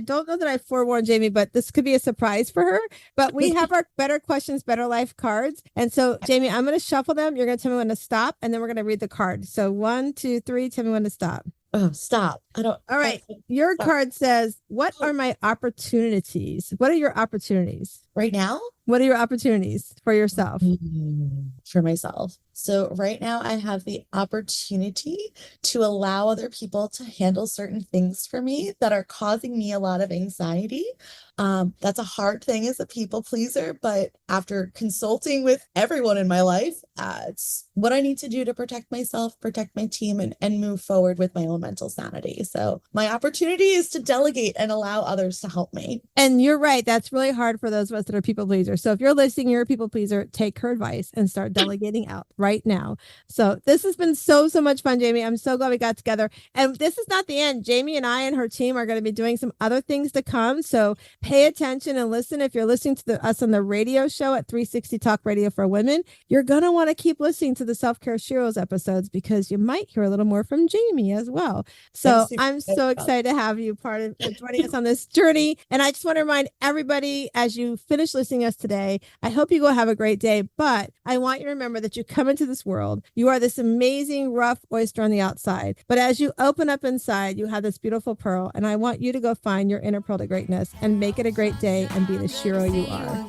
don't know that I forewarned Jamie, but this could be a surprise for her. But we have our Better Questions, Better Life cards. And so, Jamie, I'm going to shuffle them. You're going to tell me when to stop, and then we're going to read the card. So 1, 2, 3, tell me when to stop. Oh, stop. All right. Your card says, what are my opportunities? What are your opportunities? Right now? What are your opportunities for yourself? For myself. So right now I have the opportunity to allow other people to handle certain things for me that are causing me a lot of anxiety. That's a hard thing as a people pleaser, but after consulting with everyone in my life, it's what I need to do to protect myself, protect my team, and move forward with my own mental sanity. So my opportunity is to delegate and allow others to help me. And you're right. That's really hard for those of us that are people pleasers. So if you're listening, you're a people pleaser, take her advice and start delegating out right now. So this has been so much fun, Jamie. I'm so glad we got together. And this is not the end. Jamie and I and her team are going to be doing some other things to come. So pay attention and listen. If you're listening to us on the radio show at 360 Talk Radio for Women, you're going to want to keep listening to the Self-Care Sheroes episodes because you might hear a little more from Jamie as well. So I'm so excited to have you part of joining us on this journey. And I just want to remind everybody as you finish listening to us today, I hope you go have a great day, but I want you to remember that you come into this world, you are this amazing rough oyster on the outside, but as you open up inside, you have this beautiful pearl, and I want you to go find your inner pearl to greatness and make it a great day and be the Shiro you are.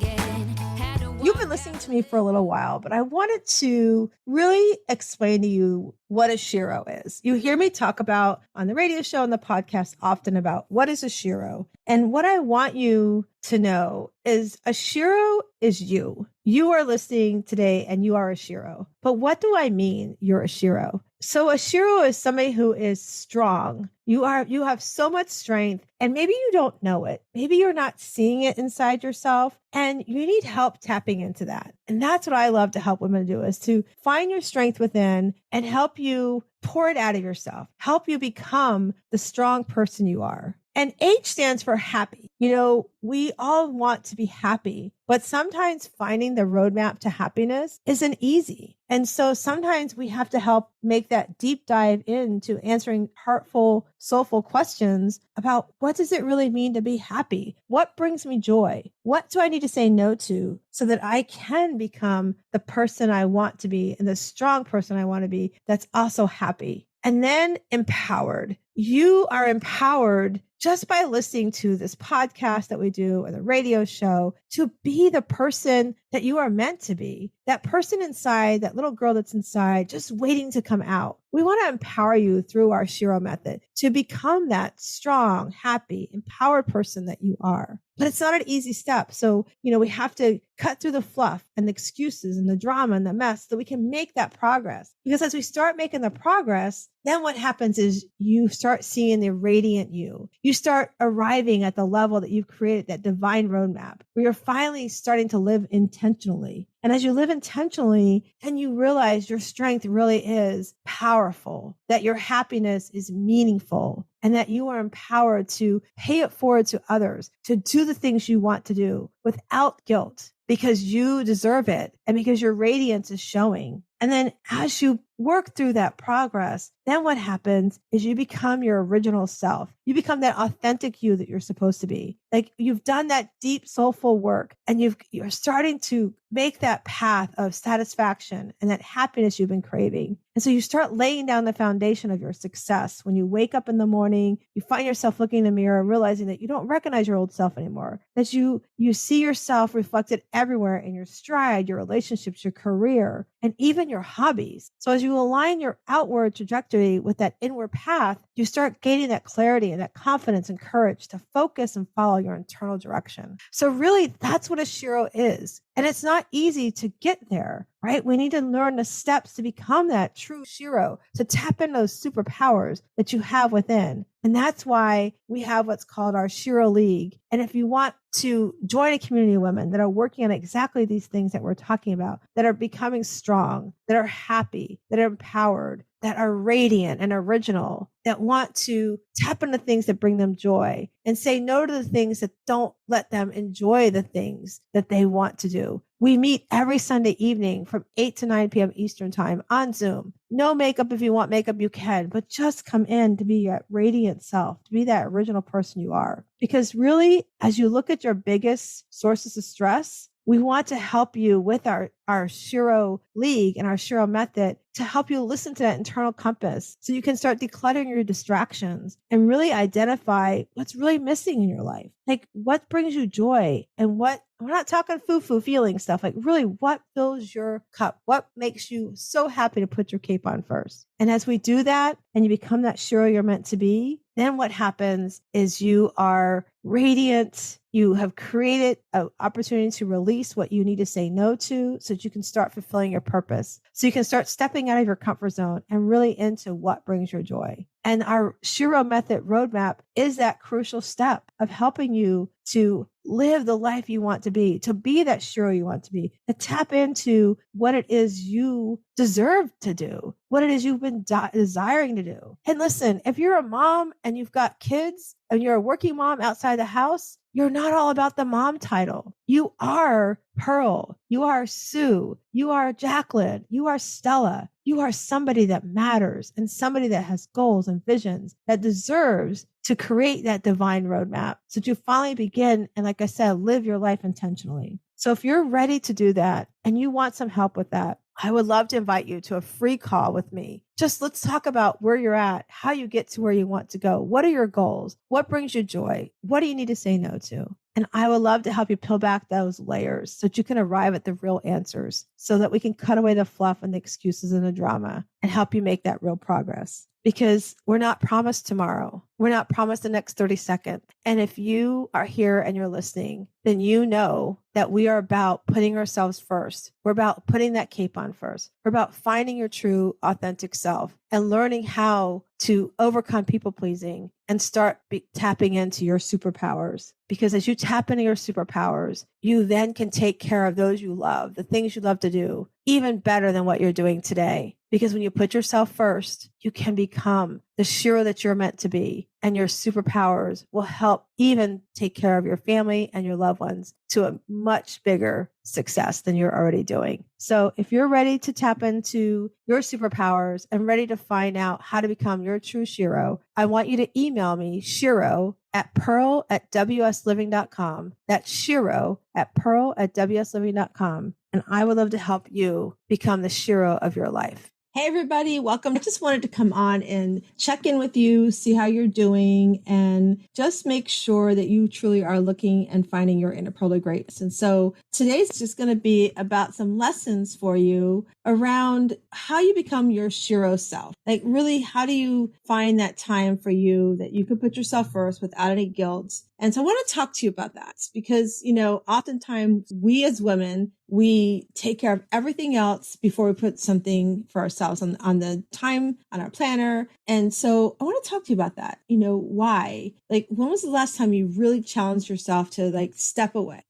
You've been listening to me for a little while, but I wanted to really explain to you what a Shiro is. You hear me talk about on the radio show and the podcast often about what is a Shiro. And what I want you to know is a Shiro is you. You are listening today and you are a Shiro. But what do I mean you're a Shiro? So a Shiro is somebody who is strong. You have so much strength and maybe you don't know it. Maybe you're not seeing it inside yourself and you need help tapping into that. And that's what I love to help women do, is to find your strength within and help you pour it out of yourself, help you become the strong person you are. And H stands for happy. You know, we all want to be happy, but sometimes finding the roadmap to happiness isn't easy. And so sometimes we have to help make that deep dive into answering heartful, soulful questions about what does it really mean to be happy? What brings me joy? What do I need to say no to so that I can become the person I want to be and the strong person I want to be that's also happy? And then empowered. You are empowered just by listening to this podcast that we do or the radio show to be the person that you are meant to be. That person inside, that little girl that's inside, just waiting to come out. We want to empower you through our Shiro method to become that strong, happy, empowered person that you are. But it's not an easy step. So, we have to cut through the fluff and the excuses and the drama and the mess so we can make that progress. Because as we start making the progress, then what happens is you start seeing the radiant you. You start arriving at the level that you've created, that divine roadmap, where you're finally starting to live intentionally. And as you live intentionally, then you realize your strength really is powerful, that your happiness is meaningful, and that you are empowered to pay it forward to others, to do the things you want to do without guilt, because you deserve it and because your radiance is showing. And then as you work through that progress, then what happens is you become your original self. You become that authentic you that you're supposed to be. Like you've done that deep soulful work and you're starting to make that path of satisfaction and that happiness you've been craving. And so you start laying down the foundation of your success. When you wake up in the morning, you find yourself looking in the mirror, realizing that you don't recognize your old self anymore, that you see yourself reflected everywhere in your stride, your relationships, your career, and even your hobbies. So as you align your outward trajectory with that inward path, you start gaining that clarity and that confidence and courage to focus and follow your internal direction. So really, that's what a Shiro is. And it's not easy to get there, right? We need to learn the steps to become that true Shiro, to tap in those superpowers that you have within. And that's why we have what's called our Shiro League. And if you want to join a community of women that are working on exactly these things that we're talking about, that are becoming strong, that are happy, that are empowered, that are radiant and original, that want to tap into things that bring them joy and say no to the things that don't let them enjoy the things that they want to do. We meet every Sunday evening from 8 to 9 p.m. Eastern time on Zoom. No makeup. If you want makeup, you can, but just come in to be your radiant self, to be that original person you are. Because really, as you look at your biggest sources of stress, we want to help you with our Shiro League and our Shiro method to help you listen to that internal compass so you can start decluttering your distractions and really identify what's really missing in your life. Like what brings you joy and what, we're not talking foo-foo feeling stuff, like really what fills your cup? What makes you so happy to put your cape on first? And as we do that and you become that Shiro you're meant to be, then what happens is you are radiant. You have created an opportunity to release what you need to say no to so that you can start fulfilling your purpose. So you can start stepping out of your comfort zone and really into what brings your joy. And our Shiro method roadmap is that crucial step of helping you to live the life you want to be that Shiro you want to be, to tap into what it is you deserve to do, what it is you've been desiring to do. And listen, if you're a mom and you've got kids and you're a working mom outside the house, you're not all about the mom title. You are Pearl. You are Sue. You are Jacqueline. You are Stella. You are somebody that matters and somebody that has goals and visions that deserves to create that divine roadmap so that you finally begin and, like I said, live your life intentionally. So if you're ready to do that and you want some help with that, I would love to invite you to a free call with me. Just let's talk about where you're at, how you get to where you want to go. What are your goals? What brings you joy? What do you need to say no to? And I would love to help you peel back those layers so that you can arrive at the real answers so that we can cut away the fluff and the excuses and the drama and help you make that real progress. Because we're not promised tomorrow. We're not promised the next 30 seconds. And if you are here and you're listening, then you know that we are about putting ourselves first. We're about putting that cape on first. We're about finding your true, authentic self and learning how to overcome people pleasing and start tapping into your superpowers. Because as you tap into your superpowers, you then can take care of those you love, the things you love to do, even better than what you're doing today. Because when you put yourself first, you can become the Shiro that you're meant to be. And your superpowers will help even take care of your family and your loved ones to a much bigger success than you're already doing. So if you're ready to tap into your superpowers and ready to find out how to become your true Shiro, I want you to email me, Shiro at pearl@wsliving.com. That's Shiro at pearl@wsliving.com. And I would love to help you become the Shiro of your life. Hey, everybody. Welcome. I just wanted to come on and check in with you, see how you're doing, and just make sure that you truly are looking and finding your inner pearly greatness. And so today's just going to be about some lessons for you around how you become your Shiro self. Like really, how do you find that time for you that you can put yourself first without any guilt? And so I want to talk to you about that because, oftentimes we as women, we take care of everything else before we put something for ourselves on the time, on our planner. And so I want to talk to you about that. Why? Like, when was the last time you really challenged yourself to step away?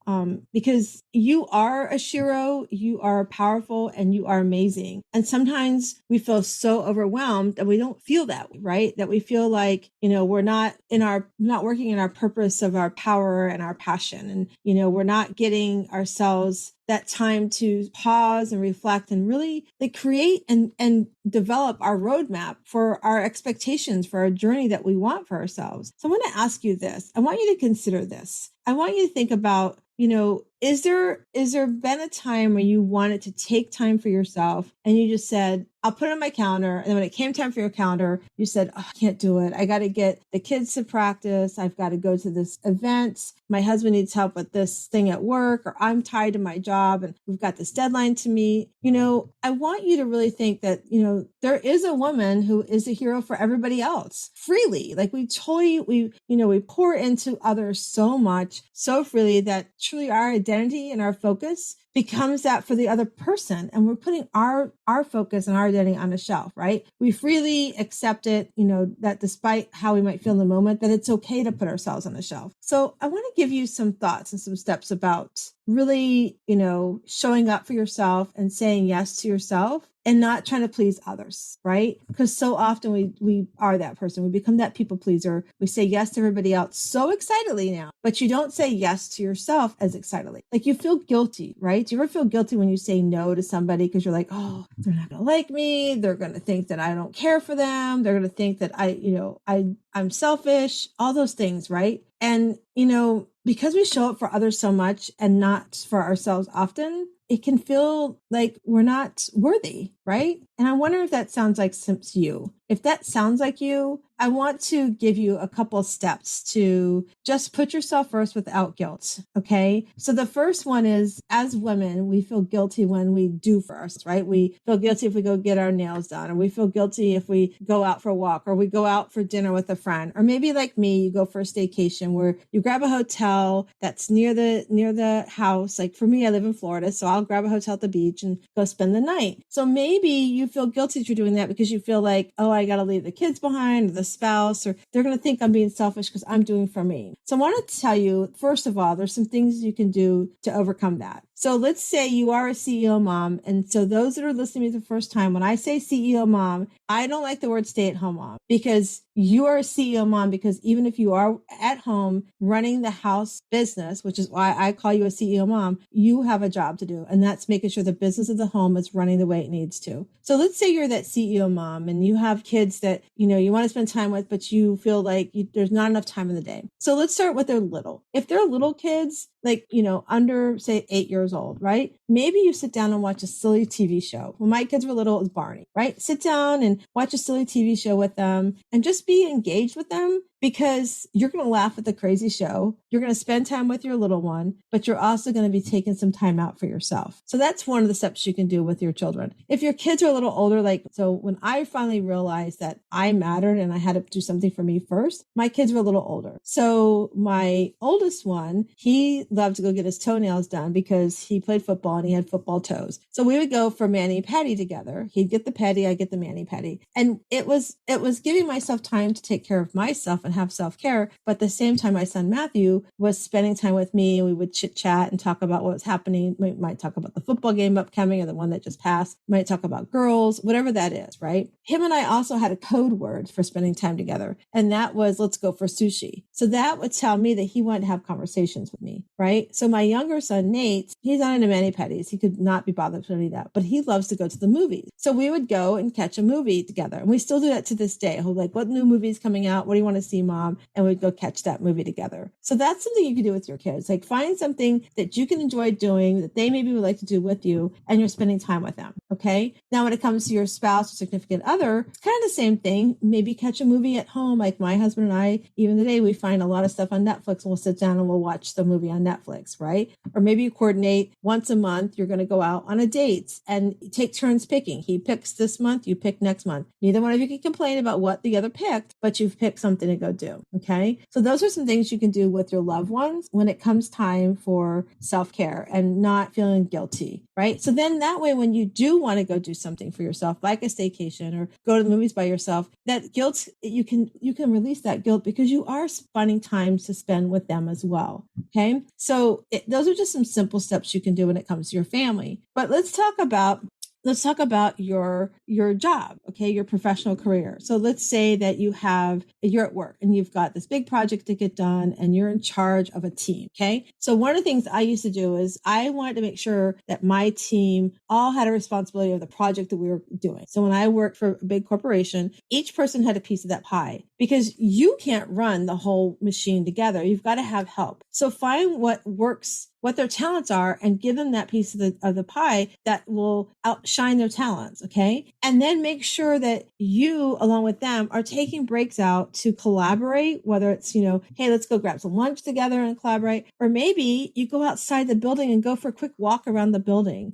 Because you are a Shiro, you are powerful, and you are amazing. And sometimes we feel so overwhelmed that we don't feel that way, right? That we feel like, we're not working in our purpose of our power and our passion. And, we're not getting ourselves that time to pause and reflect and really create and develop our roadmap for our expectations, for our journey that we want for ourselves. So I want to ask you this. I want you to consider this. I want you to think about, is there been a time where you wanted to take time for yourself and you just said, I'll put it on my calendar. And then when it came time for your calendar, you said, I can't do it. I got to get the kids to practice. I've got to go to this event. My husband needs help with this thing at work, or I'm tied to my job and we've got this deadline to meet. I want you to really think that, there is a woman who is a hero for everybody else freely. Like we pour into others so much, so freely that truly our identity and our focus becomes that for the other person. And we're putting our focus and our identity on the shelf, right? We freely accept it, that despite how we might feel in the moment, that it's okay to put ourselves on the shelf. So I want to give you some thoughts and some steps about really, showing up for yourself and saying yes to yourself and not trying to please others, right? Because so often we are that person. We become that people pleaser. We say yes to everybody else so excitedly now, but you don't say yes to yourself as excitedly. Like you feel guilty, right? Do you ever feel guilty when you say no to somebody because you're like, oh, they're not going to like me. They're going to think that I don't care for them. They're going to think that I'm selfish, all those things, right? And, because we show up for others so much and not for ourselves often, it can feel like we're not worthy, right? And I wonder if that sounds like you. If that sounds like you, I want to give you a couple of steps to just put yourself first without guilt. Okay. So the first one is, as women, we feel guilty when we do first, right? We feel guilty if we go get our nails done, or we feel guilty if we go out for a walk, or we go out for dinner with a friend, or maybe like me, you go for a staycation where you grab a hotel that's near the house. Like for me, I live in Florida, so I'll grab a hotel at the beach and go spend the night. So maybe you feel guilty that you're doing that because you feel like, oh, I got to leave the kids behind, or the spouse, or they're going to think I'm being selfish because I'm doing for me. So I want to tell you, first of all, there's some things you can do to overcome that. So let's say you are a CEO mom. And so those that are listening to me the first time, when I say CEO mom, I don't like the word stay-at-home mom, because you are a CEO mom, because even if you are at home running the house business, which is why I call you a CEO mom, you have a job to do. And that's making sure the business of the home is running the way it needs to. So let's say you're that CEO mom and you have kids that, you want to spend time with, but you feel like there's not enough time in the day. So let's start with their little. If they're little kids, like, under say 8 years old, right? Maybe you sit down and watch a silly TV show. When my kids were little, it was Barney, right? Sit down and watch a silly TV show with them and just be engaged with them, because you're going to laugh at the crazy show. You're going to spend time with your little one, but you're also going to be taking some time out for yourself. So that's one of the steps you can do with your children. If your kids are a little older, so when I finally realized that I mattered and I had to do something for me first, my kids were a little older. So my oldest one, he loved to go get his toenails done because he played football and he had football toes. So we would go for mani-pedi together. He'd get the pedi, I'd get the mani-pedi. And it was giving myself time to take care of myself and have self-care. But at the same time, my son Matthew was spending time with me. We would chit chat and talk about what was happening. We might talk about the football game upcoming or the one that just passed. We might talk about girls, whatever that is, right? Him and I also had a code word for spending time together. And that was, let's go for sushi. So that would tell me that he wanted to have conversations with me, right? So my younger son, Nate, he's not into mani-pedis. He could not be bothered with any of that, but he loves to go to the movies. So we would go and catch a movie together. And we still do that to this day. He'll be like, what new movie is coming out? What do you want to see, Mom? And we'd go catch that movie together. So that's something you can do with your kids. Like, find something that you can enjoy doing that they maybe would like to do with you, and you're spending time with them. Okay. Now, when it comes to your spouse or significant other, it's kind of the same thing. Maybe catch a movie at home. Like my husband and I, even today, we find a lot of stuff on Netflix and we'll sit down and we'll watch the movie on Netflix, right? Or maybe you coordinate once a month, you're going to go out on a date and take turns picking. He picks this month, you pick next month. Neither one of you can complain about what the other picked, but you've picked something to go do. Okay. So those are some things you can do with your loved ones when it comes time for self-care and not feeling guilty, right? So then that way, when you do want to go do something for yourself, like a staycation or go to the movies by yourself, that guilt, you can release that guilt because you are finding time to spend with them as well. Okay. So those are just some simple steps you can do when it comes to your family. But let's talk about your job, okay, your professional career. So let's say that you're at work and you've got this big project to get done and you're in charge of a team, okay? So one of the things I used to do is I wanted to make sure that my team all had a responsibility of the project that we were doing. So when I worked for a big corporation, each person had a piece of that pie because you can't run the whole machine together. You've got to have help. So find what works, what their talents are, and give them that piece of the pie that will outshine their talents. Okay. And then make sure that you, along with them, are taking breaks out to collaborate, whether it's, hey, let's go grab some lunch together and collaborate. Or maybe you go outside the building and go for a quick walk around the building.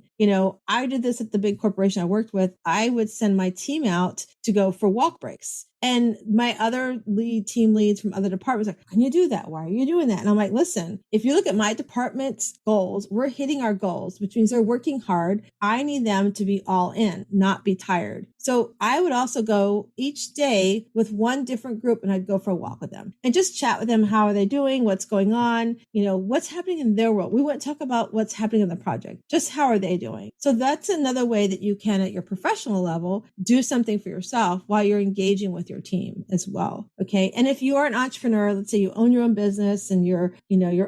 I did this at the big corporation I worked with. I would send my team out to go for walk breaks. And my other team leads from other departments are like, can you do that? Why are you doing that? And I'm like, listen, if you look at my department's goals, we're hitting our goals, which means they're working hard. I need them to be all in, not be tired. So I would also go each day with one different group and I'd go for a walk with them and just chat with them. How are they doing? What's going on? What's happening in their world? We wouldn't talk about what's happening in the project, just how are they doing? So that's another way that you can, at your professional level, do something for yourself while you're engaging with your team as well. Okay. And if you are an entrepreneur, let's say you own your own business and you're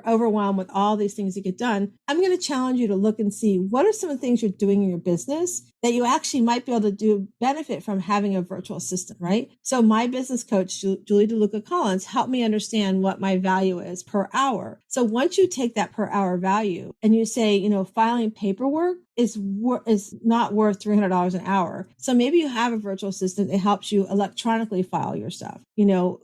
overwhelmed with all these things to get done, I'm going to challenge you to look and see what are some of the things you're doing in your business that you actually might be able to do better benefit from having a virtual assistant, right? So my business coach, Julie DeLuca Collins, helped me understand what my value is per hour. So once you take that per hour value and you say, filing paperwork is not worth $300 an hour. So maybe you have a virtual assistant that helps you electronically file your stuff.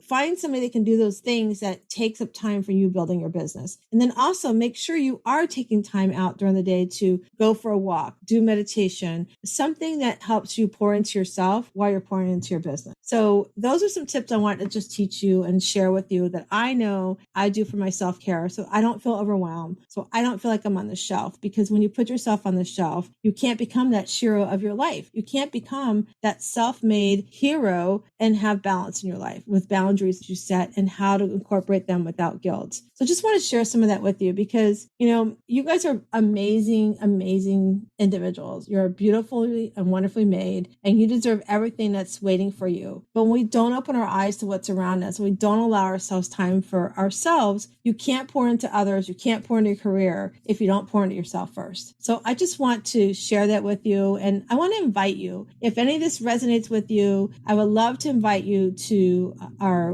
Find somebody that can do those things that takes up time for you building your business. And then also make sure you are taking time out during the day to go for a walk, do meditation, something that helps you pour into yourself while you're pouring into your business. So those are some tips I want to just teach you and share with you that I know I do for my self-care. So I don't feel overwhelmed. So I don't feel like I'm on the shelf, because when you put yourself on the shelf, you can't become that hero of your life. You can't become that self-made hero and have balance in your life with boundaries that you set and how to incorporate them without guilt. So just want to share some of that with you because, you guys are amazing, amazing individuals. You're beautifully and wonderfully made, and you deserve everything that's waiting for you. But when we don't open our eyes to what's around us, we don't allow ourselves time for ourselves, you can't pour into others, you can't pour into your career if you don't pour into yourself first. So I just want to share that with you. And I want to invite you, if any of this resonates with you, I would love to invite you to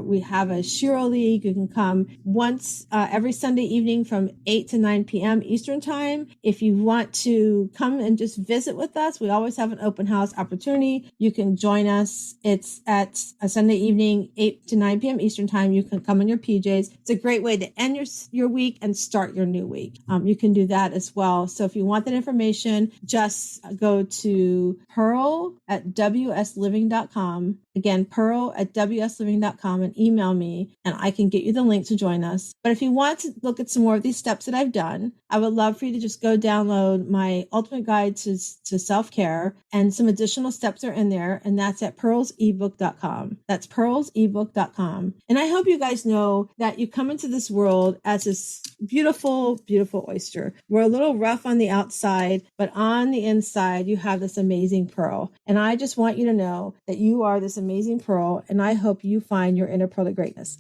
we have a Shiro League. You can come once every Sunday evening from 8 to 9 p.m. Eastern time. If you want to come and just visit with us, we always have an open house opportunity. You can join us. It's at a Sunday evening, 8 to 9 p.m. Eastern time. You can come in your PJs. It's a great way to end your week and start your new week. You can do that as well. So if you want that information, just go to pearl@wsliving.com. Again, pearl@wsliving.com, and email me and I can get you the link to join us. But if you want to look at some more of these steps that I've done, I would love for you to just go download my ultimate guide to self-care, and some additional steps are in there. And that's at pearlsebook.com. That's pearlsebook.com. And I hope you guys know that you come into this world as this beautiful, beautiful oyster. We're a little rough on the outside, but on the inside, you have this amazing pearl. And I just want you to know that you are this amazing pearl, and I hope you find your inner pearl of greatness.